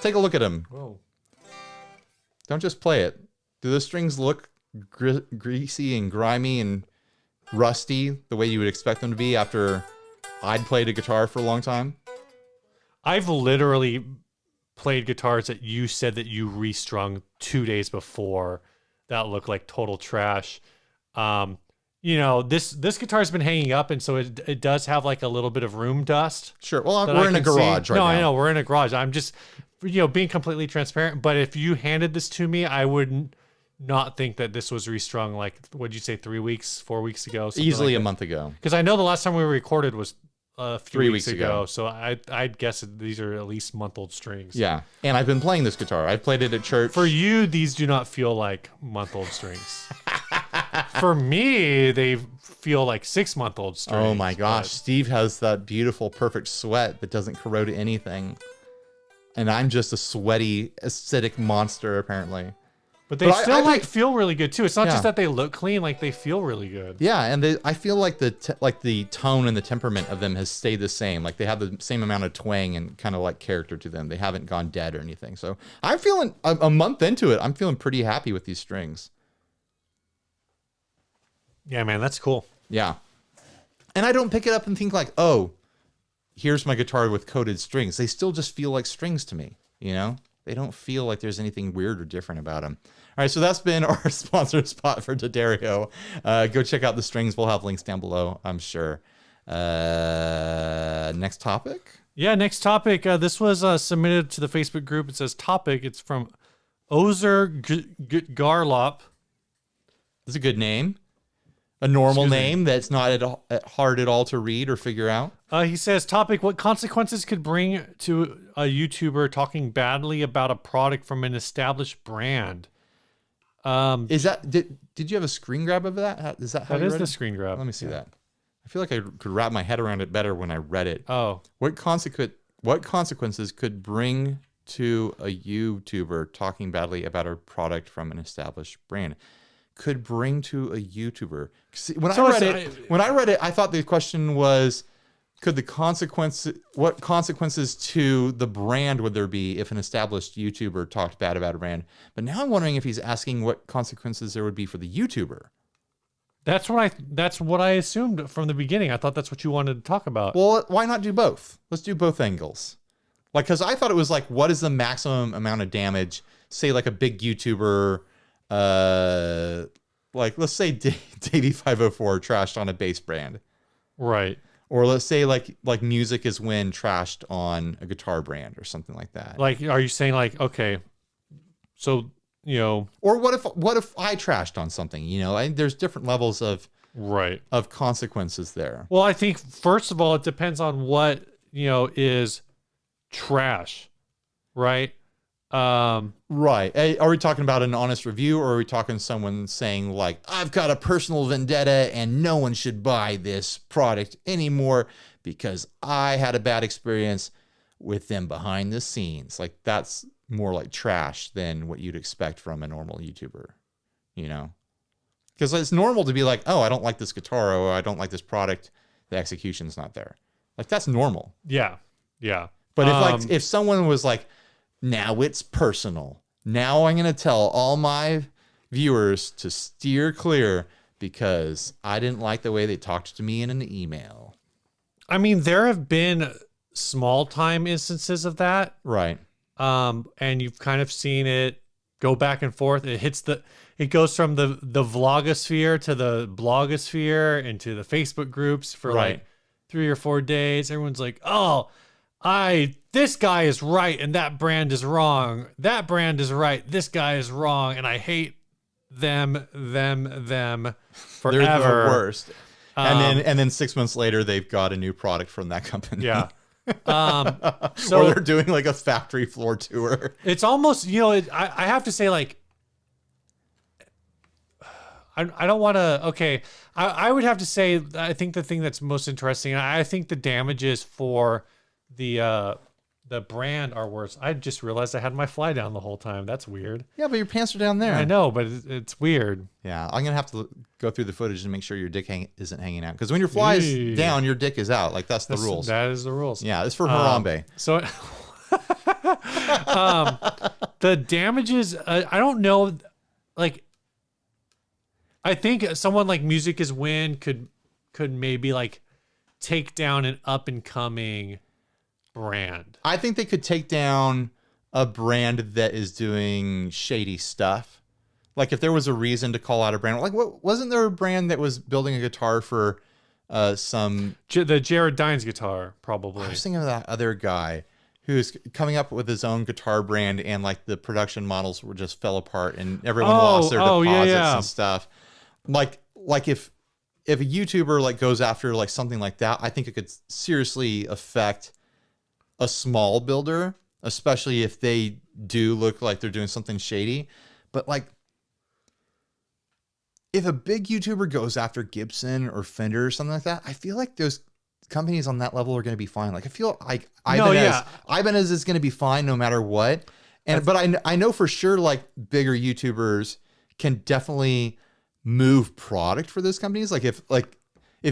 Take a look at them. Whoa. Don't just play it. Do those strings look greasy and grimy and rusty the way you would expect them to be after I'd played a guitar for a long time? I've literally played guitars that you said that you restrung 2 days before that look like total trash. This guitar's been hanging up, and so it does have like a little bit of room dust. Sure. Well, we're in a garage right now. No, I know we're in a garage. I'm just, being completely transparent. But if you handed this to me, I wouldn't not think that this was restrung. Like, what'd you say, 3 weeks, 4 weeks ago? Easily a month ago. Because I know the last time we recorded was a few 3 weeks ago. So I'd guess that these are at least month-old strings. Yeah. And I've been playing this guitar. I've played it at church. For you, these do not feel like month-old strings. For me, they feel like 6-month-old strings. Oh my gosh. Steve has that beautiful, perfect sweat that doesn't corrode anything. And I'm just a sweaty, acidic monster, apparently. But they feel really good too. It's not just that they look clean; like they feel really good. Yeah, and I feel like the tone and the temperament of them has stayed the same. Like they have the same amount of twang and kind of like character to them. They haven't gone dead or anything. So I'm feeling a month into it. I'm feeling pretty happy with these strings. Yeah, man, that's cool. Yeah, and I don't pick it up and think like, oh, here's my guitar with coated strings. They still just feel like strings to me. They don't feel like there's anything weird or different about them. All right, so that's been our sponsor spot for D'Addario. Go check out the strings. We'll have links down below, I'm sure. Next topic? Yeah, next topic. This was submitted to the Facebook group. It says topic. It's from Ozer Garlop. That's a good name. A normal name that's not hard at all to read or figure out. He says, topic, what consequences could bring to a YouTuber talking badly about a product from an established brand? Is that, did you have a screen grab of that? Is that how you read it? That is the screen grab. Let me see that. I feel like I could wrap my head around it better when I read it. Oh. What consequences could bring to a YouTuber talking badly about a product from an established brand? Could bring to a YouTuber. See, when I read it, I thought the question was, what consequences to the brand would there be if an established YouTuber talked bad about a brand? But now I'm wondering if he's asking what consequences there would be for the YouTuber. That's what I assumed from the beginning. I thought that's what you wanted to talk about. Well, why not do both? Let's do both angles. Like, because I thought it was like, what is the maximum amount of damage? Say like a big YouTuber, like let's say Davey 504 trashed on a bass brand, right? Or let's say like Music Is Win trashed on a guitar brand or something like that. Like, are you saying like, okay, so or what if I trashed on something? There's different levels of consequences there. Well, I think first of all, it depends on what is trash, right? Right. Are we talking about an honest review, or are we talking someone saying like, I've got a personal vendetta and no one should buy this product anymore because I had a bad experience with them behind the scenes? Like, that's more like trash than what you'd expect from a normal YouTuber, because it's normal to be like, oh, I don't like this guitar, or I don't like this product. The execution's not there. Like, that's normal. Yeah. Yeah. But if someone was like, now it's personal. Now I'm going to tell all my viewers to steer clear because I didn't like the way they talked to me in an email. I mean, there have been small time instances of that. Right. And you've kind of seen it go back and forth. It goes from the vlogosphere to the blogosphere into the Facebook groups for like 3 or 4 days. Everyone's like, oh, this guy is right and that brand is wrong. That brand is right. This guy is wrong. And I hate them forever. They're the worst. And then 6 months later, they've got a new product from that company. Yeah. So, or they're doing like a factory floor tour. It's almost, I have to say, like, I don't want to, okay. I would have to say, I think the thing that's most interesting, I think the damages for the brand are worse. I just realized I had my fly down the whole time. That's weird. Yeah, but your pants are down there. I know, but it's weird. Yeah, I'm gonna have to go through the footage and make sure your dick isn't hanging out. Because when your fly is down, your dick is out. Like, that's the rules. That is the rules. Yeah, it's for Harambe. So, the damages. I don't know. Like, I think someone like Music Is Win could maybe like take down an up and coming brand. I think they could take down a brand that is doing shady stuff. Like if there was a reason to call out a brand, like wasn't there a brand that was building a guitar for the Jared Dines guitar, probably. I was thinking of that other guy who's coming up with his own guitar brand, and like the production models were just fell apart, and everyone lost their deposits and stuff. Like if a YouTuber like goes after like something like that, I think it could seriously affect a small builder, especially if they do look like they're doing something shady. But like, if a big YouTuber goes after Gibson or Fender or something like that, I feel like those companies on that level are going to be fine. Like I feel like Ibanez is going to be fine no matter what. But I know for sure like bigger YouTubers can definitely move product for those companies. Like if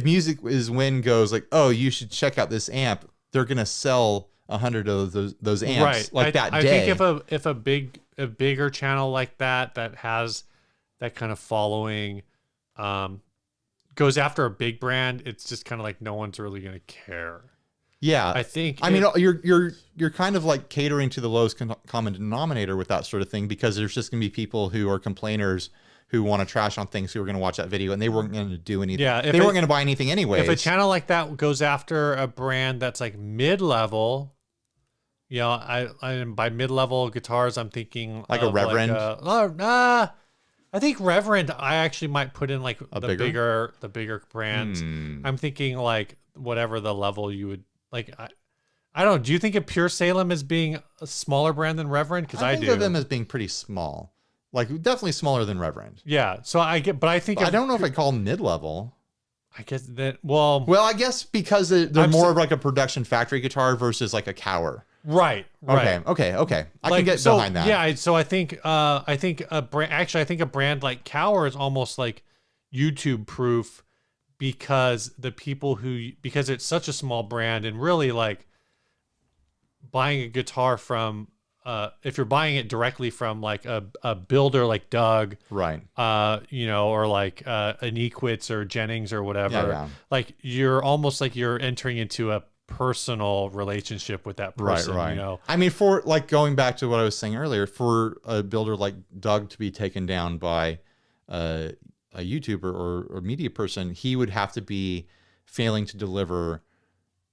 Music Is Win goes like, oh, you should check out this amp, they're going to sell 100 of those amps that day. I think if a bigger channel like that has that kind of following, goes after a big brand, it's just kind of like no one's really going to care. Yeah, I think. I mean, you're kind of like catering to the lowest common denominator with that sort of thing, because there's just going to be people who are complainers who want to trash on things who are going to watch that video, and they weren't going to do anything. Yeah, they weren't going to buy anything anyway. If a channel like that goes after a brand that's like mid-level, you know, I by mid-level guitars, I'm thinking like a Reverend. I think Reverend, I actually might put in like the bigger brands. I'm thinking like whatever the level you would like. I don't know. Do you think of Pure Salem as being a smaller brand than Reverend? Because I do. I think of them as being pretty small, like definitely smaller than Reverend. Yeah. So I don't know if I call them mid-level. I guess that well, I guess because they're more of like a production factory guitar versus like a Cower. Right. Okay. I can get behind that. Yeah. So I think a brand like Cower is almost like YouTube proof, because because it's such a small brand, and really like buying a guitar from if you're buying it directly from like a builder like Doug, right? Or like an Equits or Jennings or whatever, like you're almost like you're entering into a personal relationship with that person, right. You know, I mean, for like going back to what I was saying earlier, for a builder like Doug to be taken down by a YouTuber or media person, he would have to be failing to deliver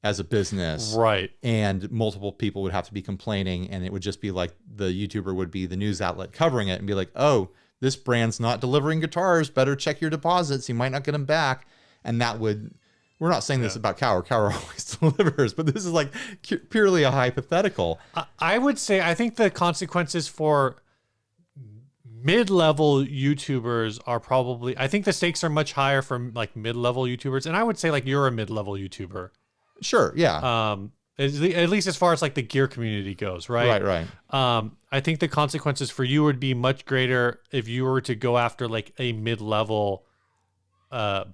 as a business, right? And multiple people would have to be complaining, and it would just be like the YouTuber would be the news outlet covering it and be like, oh, this brand's not delivering guitars, better check your deposits, you might not get them back. And that would, we're not saying this about Cower always delivers, but this is like purely a hypothetical. I would say, I think the consequences for mid-level YouTubers are probably, I think the stakes are much higher for like mid-level YouTubers. And I would say like you're a mid-level YouTuber. Sure. Yeah. At least as far as like the gear community goes, right? Right. I think the consequences for you would be much greater if you were to go after like a mid-level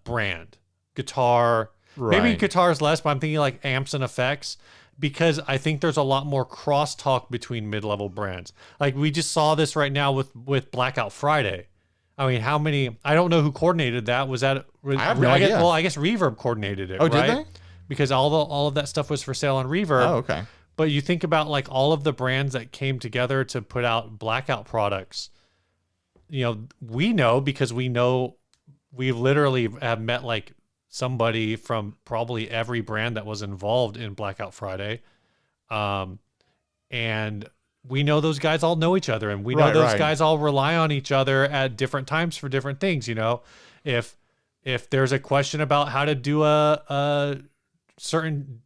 brand guitar. Right. Maybe guitars less, but I'm thinking like amps and effects, because I think there's a lot more crosstalk between mid-level brands. Like we just saw this right now with Blackout Friday. I mean, how many? I don't know who coordinated that. Was that? I have no idea. Well, I guess Reverb coordinated it. Oh, right? Did they? Because all of that stuff was for sale on Reverb. Oh, okay. But you think about like all of the brands that came together to put out Blackout products. You know, we know because we literally have met like somebody from probably every brand that was involved in Blackout Friday. And we know those guys all know each other, and we know those guys all rely on each other at different times for different things. You know, if there's a question about how to do a certain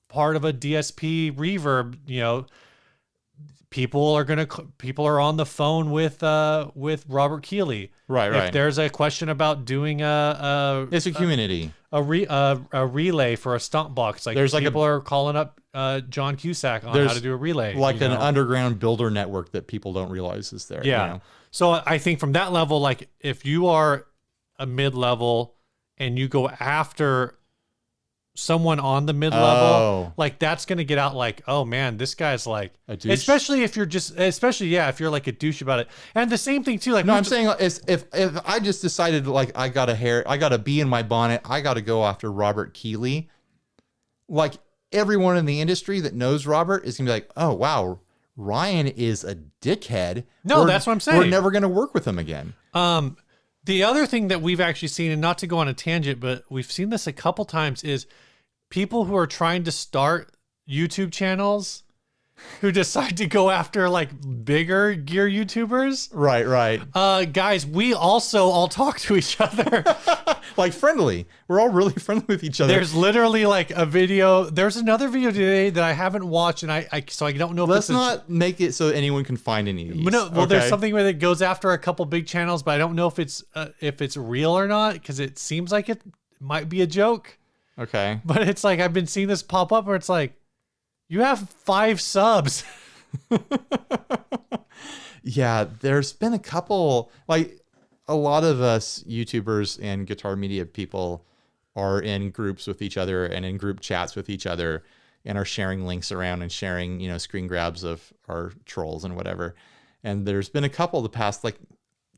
part of a DSP reverb, you know, people are on the phone with Robert Keeley. Right. If there's a question about doing it's a community. A relay for a stomp box. Like there's people are calling up John Cusack on how to do a relay. Like an underground builder network that people don't realize is there. Yeah. You know? So I think from that level, like if you are a mid-level and you go after someone on the mid-level, like that's going to get out like, oh man, this guy's like a douche. Especially if you're if you're like a douche about it. And the same thing too, like no, I'm saying is if I just decided like I got a bee in my bonnet, I got to go after Robert Keeley, like everyone in the industry that knows Robert is going to be like, oh wow, Ryan is a dickhead. No, that's what I'm saying. We're never going to work with him again. The other thing that we've actually seen, and not to go on a tangent, but we've seen this a couple times, is people who are trying to start YouTube channels who decide to go after like bigger gear YouTubers. Right. Guys, we also all talk to each other. Like friendly. We're all really friendly with each other. There's literally like a video. There's another video today that I haven't watched, and so I don't know if Let's not make it so anyone can find any of these. No, well, there's something where it goes after a couple big channels, but I don't know if it's real or not, because it seems like it might be a joke. Okay. But it's like I've been seeing this pop up where it's like, you have 5 subs. Yeah, there's been a couple, like a lot of us YouTubers and guitar media people are in groups with each other and in group chats with each other and are sharing links around and sharing, screen grabs of our trolls and whatever. And there's been a couple the past like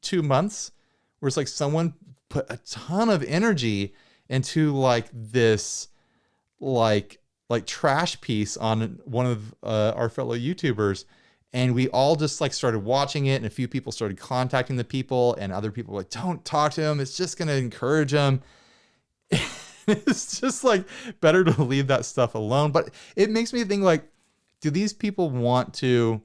2 months where it's like someone put a ton of energy into like this like trash piece on one of our fellow YouTubers. And we all just like started watching it, and a few people started contacting the people, and other people were like, don't talk to him. It's just going to encourage him. It's just like better to leave that stuff alone. But it makes me think like, do these people want to,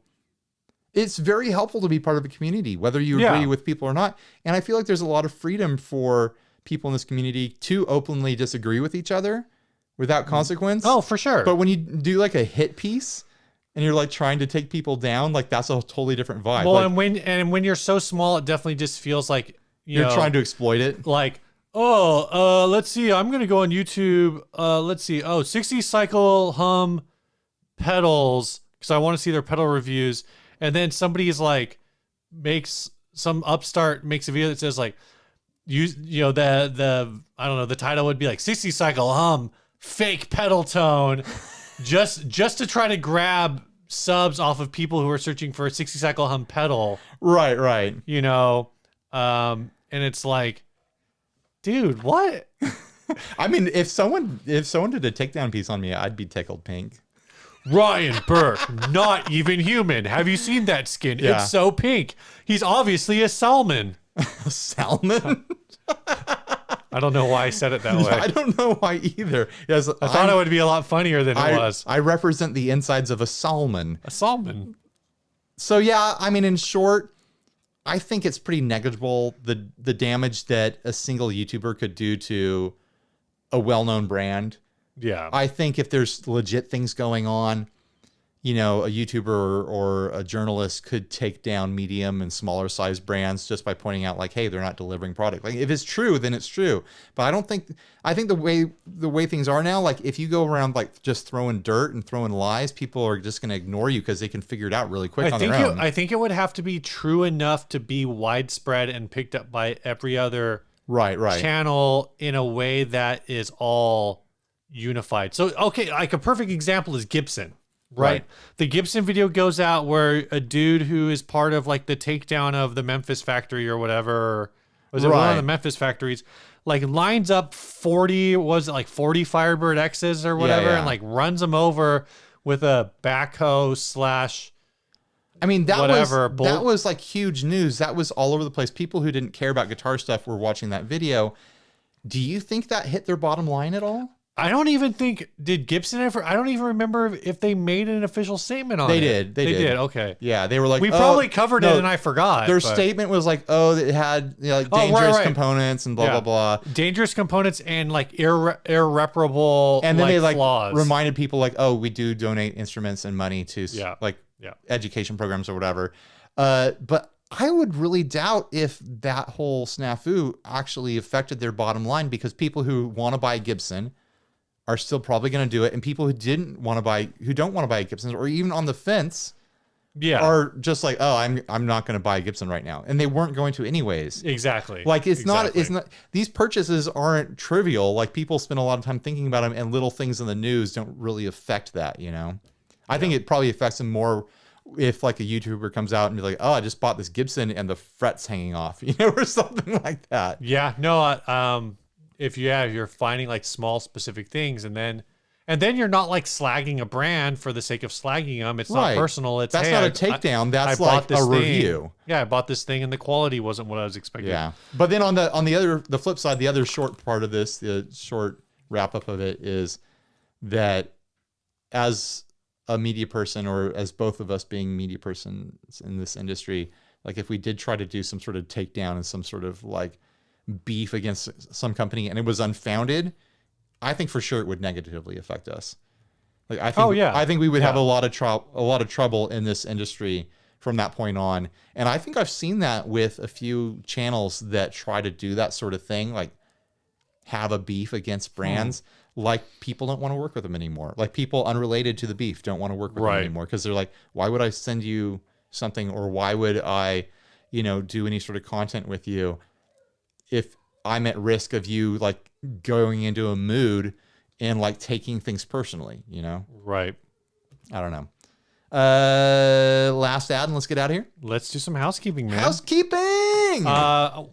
it's very helpful to be part of a community, whether you agree with people or not. And I feel like there's a lot of freedom for people in this community to openly disagree with each other without consequence. Oh, for sure. But when you do like a hit piece and you're like trying to take people down, like that's a totally different vibe. Well, like, and when you're so small, it definitely just feels like you're trying to exploit it. Like, let's see, I'm gonna go on YouTube. Let's see. 60 cycle hum pedals, because I want to see their pedal reviews. And then somebody's like makes some upstart makes a video that says like, the I don't know, the title would be like 60 cycle hum fake pedal tone, just to try to grab subs off of people who are searching for a 60 cycle hum pedal. Right. And it's like, dude, what? I mean, if someone did a takedown piece on me, I'd be tickled pink. Ryan Burke, not even human. Have you seen that skin? Yeah. It's so pink. He's obviously a salmon. A salmon? I don't know why I said it that way. I don't know why either. Yes, I thought it would be a lot funnier than it was. I represent the insides of a salmon. A salmon. So yeah, I mean, in short, I think it's pretty negligible, the damage that a single YouTuber could do to a well-known brand. Yeah. I think if there's legit things going on, a YouTuber or a journalist could take down medium and smaller size brands just by pointing out like, hey, they're not delivering product. Like if it's true, then it's true. But I think the way things are now, like if you go around like just throwing dirt and throwing lies, people are just going to ignore you because they can figure it out really quick on their own. I think it would have to be true enough to be widespread and picked up by every other right channel in a way that is all unified. So, okay, like a perfect example is Gibson. Right. The Gibson video goes out where a dude who is part of like the takedown of the Memphis factory or whatever, or was it one of the Memphis factories, like lines up 40 Firebird X's or whatever, and like runs them over with a backhoe / I mean, that was like huge news. That was all over the place. People who didn't care about guitar stuff were watching that video. Do you think that hit their bottom line at all? I don't even think, did Gibson ever, I don't even remember if they made an official statement on it. They did. Okay. Yeah, they were like, we probably covered it and I forgot. Their statement was like, it had dangerous components and blah, blah, blah. Dangerous components and like irreparable and then they like flaws. reminded people like, we do donate instruments and money to education programs or whatever. But I would really doubt if that whole snafu actually affected their bottom line, because people who want to buy a Gibson are still probably going to do it, and people who don't want to buy a Gibson, or even on the fence, are just like, I'm not going to buy a Gibson right now, and they weren't going to anyways. Exactly. Like it's not. These purchases aren't trivial. Like people spend a lot of time thinking about them, and little things in the news don't really affect that. I think it probably affects them more if like a YouTuber comes out and be like, I just bought this Gibson and the fret's hanging off, or something like that. Yeah. No. If you're finding like small specific things, and then And then you're not like slagging a brand for the sake of slagging them. It's Right. not personal. It's That's hey, not a I takedown. That's bought like this a thing. review. Yeah, I bought this thing and the quality wasn't what I was expecting. Yeah. But then on the flip side, the other short part of this, the short wrap up of it is that as a media person, or as both of us being media persons in this industry, like if we did try to do some sort of takedown and some sort of like beef against some company and it was unfounded, I think for sure it would negatively affect us. Like I think, I think we would have a lot of trouble in this industry from that point on. And I think I've seen that with a few channels that try to do that sort of thing, like have a beef against brands. Like people don't want to work with them anymore. Like people unrelated to the beef don't want to work with them anymore because they're like, why would I send you something, or why would I, do any sort of content with you if I'm at risk of you like going into a mood and like taking things personally, Right. I don't know. Last ad and let's get out of here. Let's do some housekeeping, man. Housekeeping!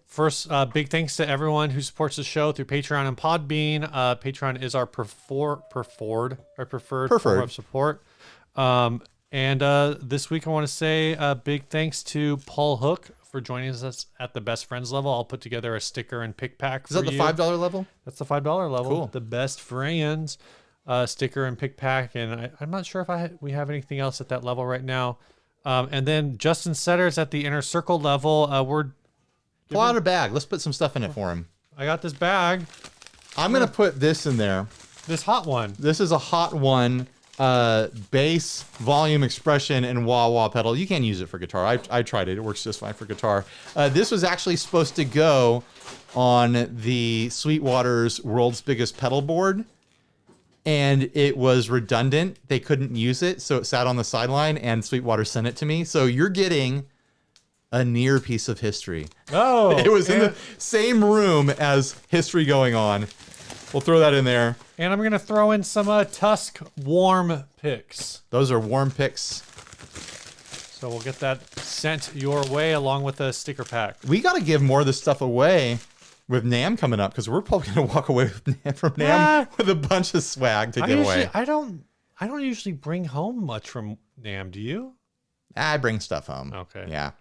First, big thanks to everyone who supports the show through Patreon and Podbean. Patreon is our preferred form of support. And this week I want to say big thanks to Paul Hook for joining us at the best friends level. I'll put together a sticker and pick pack for you. Is that the $5 level? That's the $5 level. Cool. The best friends sticker and pick pack. And I'm not sure if we have anything else at that level right now. And then Justin Setter's at the inner circle level. Pull out a bag. Let's put some stuff in it for him. I got this bag. I'm going to put this in there. This hot one. This is a hot one. Bass, volume, expression, and wah-wah pedal. You can use it for guitar. I tried it. It works just fine for guitar. This was actually supposed to go on the Sweetwater's World's Biggest Pedal Board, and it was redundant. They couldn't use it, so it sat on the sideline, and Sweetwater sent it to me. So you're getting a near piece of history. Oh. It was in the same room as history going on. We'll throw that in there. And I'm going to throw in some Tusk warm picks. Those are warm picks. So we'll get that sent your way along with a sticker pack. We got to give more of this stuff away with NAMM coming up, because we're probably going to walk away from NAMM with a bunch of swag to give away. I don't usually bring home much from NAMM. Do you? I bring stuff home. Okay. Yeah.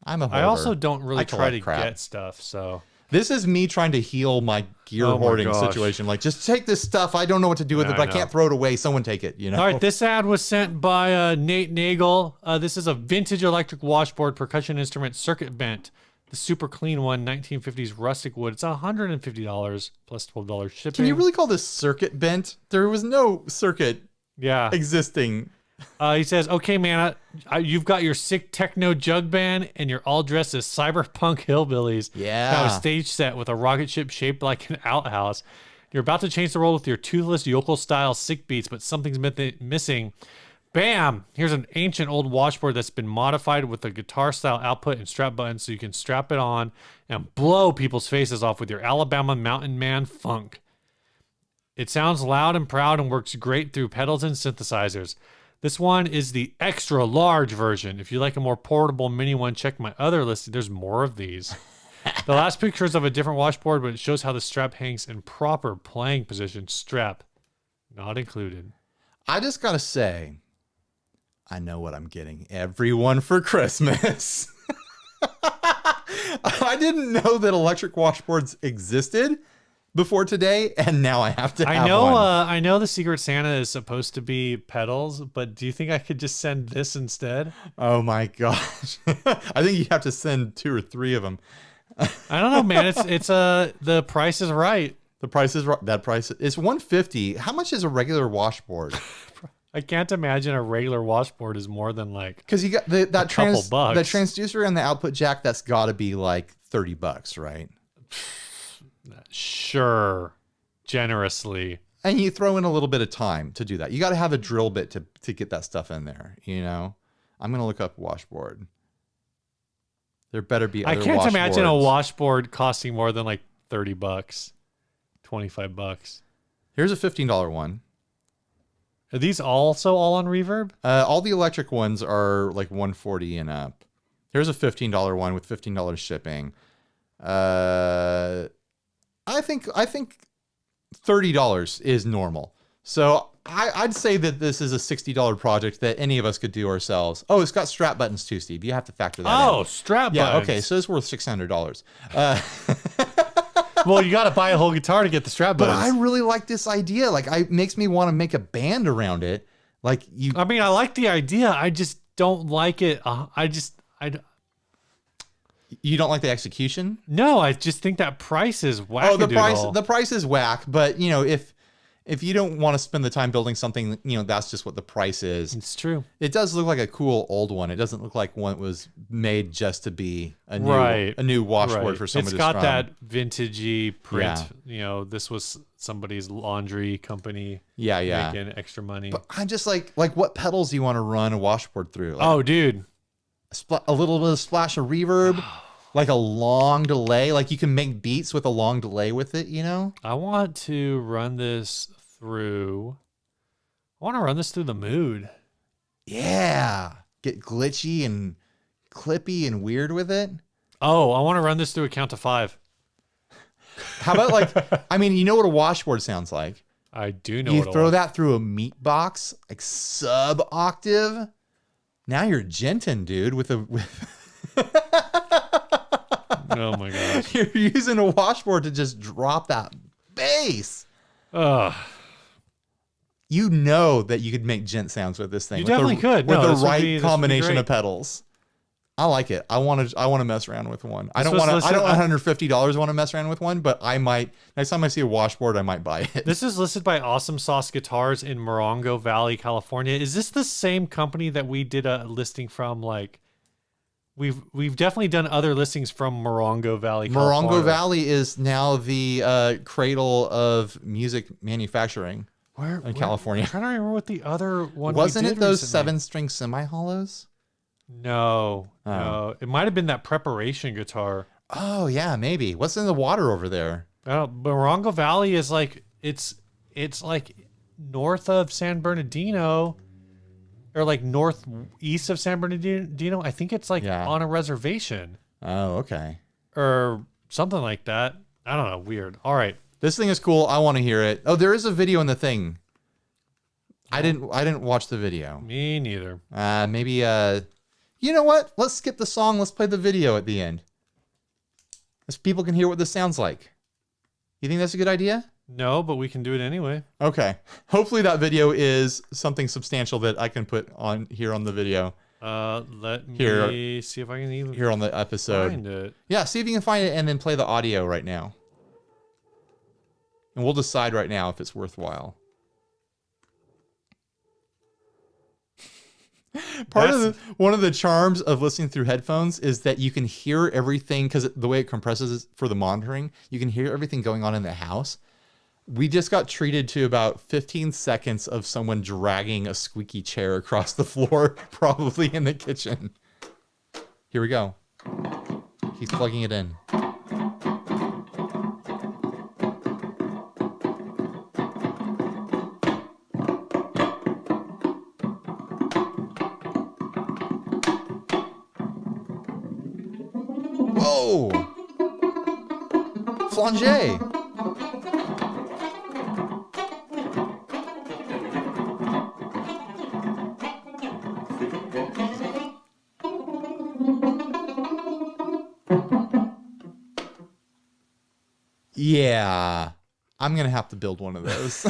I'm a hoarder. I also don't really try to crap. get stuff, so... This is me trying to heal my gear hoarding situation. Like, just take this stuff. I don't know what to do with it, but I can't throw it away. Someone take it, All right, this ad was sent by Nate Nagel. This is a vintage electric washboard percussion instrument circuit bent. The super clean one, 1950s rustic wood. It's $150 plus $12 shipping. Can you really call this circuit bent? There was no circuit existing. He says, okay, man, you've got your sick techno jug band and you're all dressed as cyberpunk hillbillies. Yeah. Got a stage set with a rocket ship shaped like an outhouse. You're about to change the world with your toothless yokel-style sick beats, but something's missing. Bam! Here's an ancient old washboard that's been modified with a guitar-style output and strap buttons so you can strap it on and blow people's faces off with your Alabama Mountain Man funk. It sounds loud and proud and works great through pedals and synthesizers. This one is the extra large version. If you like a more portable mini one, check my other listing. There's more of these. The last picture is of a different washboard, but it shows how the strap hangs in proper playing position. Strap not included. I just got to say, I know what I'm getting everyone for Christmas. I didn't know that electric washboards existed before today, and now I have to have one. I know the Secret Santa is supposed to be pedals, but do you think I could just send this instead? Oh my gosh. I think you have to send 2 or 3 of them. I don't know, man. It's the price is right. The price is right. That price is $150. How much is a regular washboard? I can't imagine a regular washboard is more than like, because you got that couple bucks. The transducer and the output jack. That's got to be like $30, right? Sure, generously. And you throw in a little bit of time to do that. You got to have a drill bit to get that stuff in there. I'm gonna look up washboard. There better be. I can't imagine a washboard costing more than like $30, $25. Here's a $15 one. Are these also all on Reverb? All the electric ones are like $140 and up. Here's a $15 one with $15 shipping. I think $30 is normal. So I'd say that this is a $60 project that any of us could do ourselves. Oh, it's got strap buttons too, Steve. You have to factor that in. Oh, strap buttons. Yeah, okay, so it's worth $600. Well, you got to buy a whole guitar to get the strap But buttons. I really like this idea. Like, it makes me want to make a band around it. Like you. I mean, I like the idea. I just don't like it. You don't like the execution? No, I just think that price is whack. Oh, the price is whack. But you know, if you don't want to spend the time building something, you know, that's just what the price is. It's true. It does look like a cool old one. It doesn't look like one that was made just to be a new washboard for someone to strum. It's got that vintagey print. Yeah. You know, this was somebody's laundry company. Yeah. Making extra money. But I'm just like what pedals do you want to run a washboard through? Like oh, dude. a little bit of splash of reverb, like a long delay. Like you can make beats with a long delay with it, you know? I want to run this through. I want to run this through the mood. Yeah. Get glitchy and clippy and weird with it. Oh, I want to run this through a count to 5. How about like, I mean, you know what a washboard sounds like? I do know. You throw that through a meat box, like sub octave. Now you're gentin', dude, with Oh my gosh. You're using a washboard to just drop that bass. Ugh. You know that you could make gent sounds with this thing. You definitely could. With No, the right combination great. of pedals. I like it. I want to mess around with one. I don't was want to. I listed- don't $150 want to mess around with one, but I might. Next time I see a washboard, I might buy it. This is listed by Awesome Sauce Guitars in Morongo Valley, California. Is this the same company that we did a listing from? Like, we've definitely done other listings from Morongo Valley, California. Morongo Valley is now the cradle of music manufacturing in California. I'm trying to remember what the other one Wasn't we it did those recently. 7-string semi-hollows? No. It might have been that preparation guitar. Oh yeah, maybe. What's in the water over there? Morongo Valley is like it's like north of San Bernardino, or like northeast of San Bernardino. I think it's like on a reservation. Oh, okay. Or something like that. I don't know. Weird. All right. This thing is cool. I want to hear it. Oh, there is a video in the thing. I didn't watch the video. Me neither. Maybe you know what? Let's skip the song. Let's play the video at the end. As people can hear what this sounds like. You think that's a good idea? No, but we can do it anyway. Okay. Hopefully that video is something substantial that I can put on here on the video. Let me see if I can even here on the episode. find it. Yeah, see if you can find it and then play the audio right now. And we'll decide right now if it's worthwhile. One of the charms of listening through headphones is that you can hear everything, because the way it compresses for the monitoring, you can hear everything going on in the house. We just got treated to about 15 seconds of someone dragging a squeaky chair across the floor, probably in the kitchen. Here we go. He's plugging it in. Whoa! Flanger! Yeah, I'm gonna have to build one of those.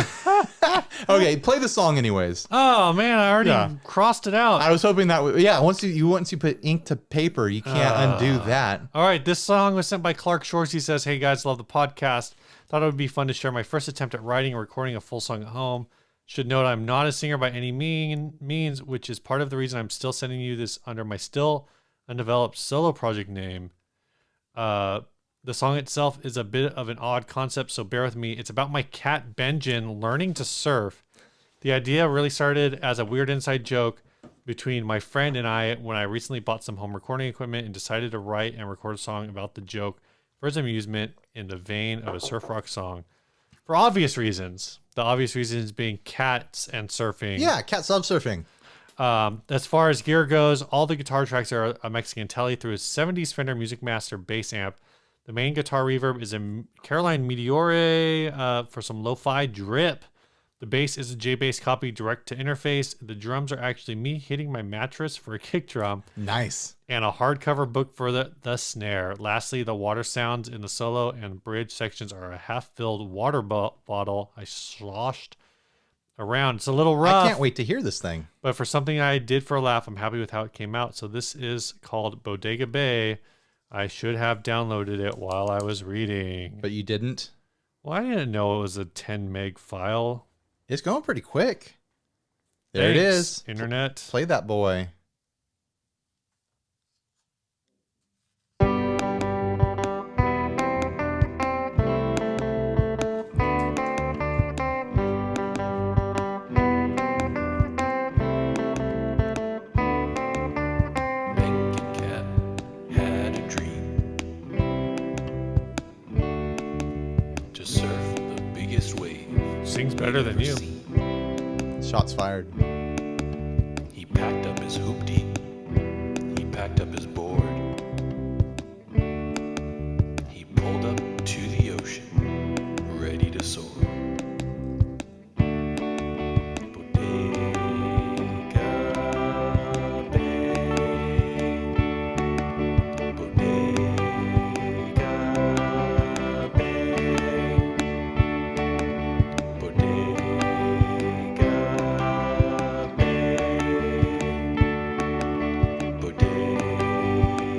Okay, play the song anyways. Oh man, I already crossed it out. I was hoping that once you put ink to paper, you can't undo that. All right, this song was sent by Clark Shores. He says, "Hey guys, love the podcast. Thought it would be fun to share my first attempt at writing and recording a full song at home. Should note I'm not a singer by any means, which is part of the reason I'm still sending you this under my still undeveloped solo project name. The song itself is a bit of an odd concept, so bear with me. It's about my cat Benjin learning to surf. The idea really started as a weird inside joke between my friend and I when I recently bought some home recording equipment and decided to write and record a song about the joke for his amusement in the vein of a surf rock song. For obvious reasons. The obvious reasons being cats and surfing. Yeah, cat subsurfing. As far as gear goes, all the guitar tracks are a Mexican Telly through his 70s Fender Music Master bass amp. The main guitar reverb is a Caroline Meteore for some lo-fi drip. The bass is a J-bass copy direct to interface. The drums are actually me hitting my mattress for a kick drum. Nice. And a hardcover book for the snare. Lastly, the water sounds in the solo and bridge sections are a half-filled water bottle I sloshed around. It's a little rough. I can't wait to hear this thing. But for something I did for a laugh, I'm happy with how it came out. So this is called Bodega Bay. I should have downloaded it while I was reading. But you didn't? Well, I didn't know it was a 10 meg file. It's going pretty quick. There it is. Internet. Play that boy. Sings better than you. Shots fired. He packed up his hoopty. He packed up his board. He pulled up to the ocean, ready to soar. Bodega Bay.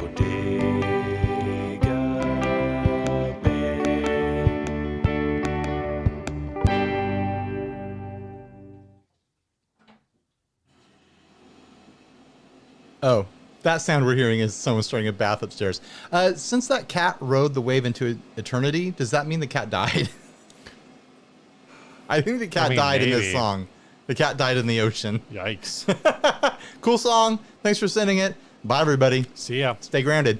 Bodega Bay. Oh, that sound we're hearing is someone starting a bath upstairs. Since that cat rode the wave into eternity, does that mean the cat died? I think the cat died in this song. The cat died in the ocean. Yikes. Cool song. Thanks for sending it. Bye, everybody. See ya. Stay grounded.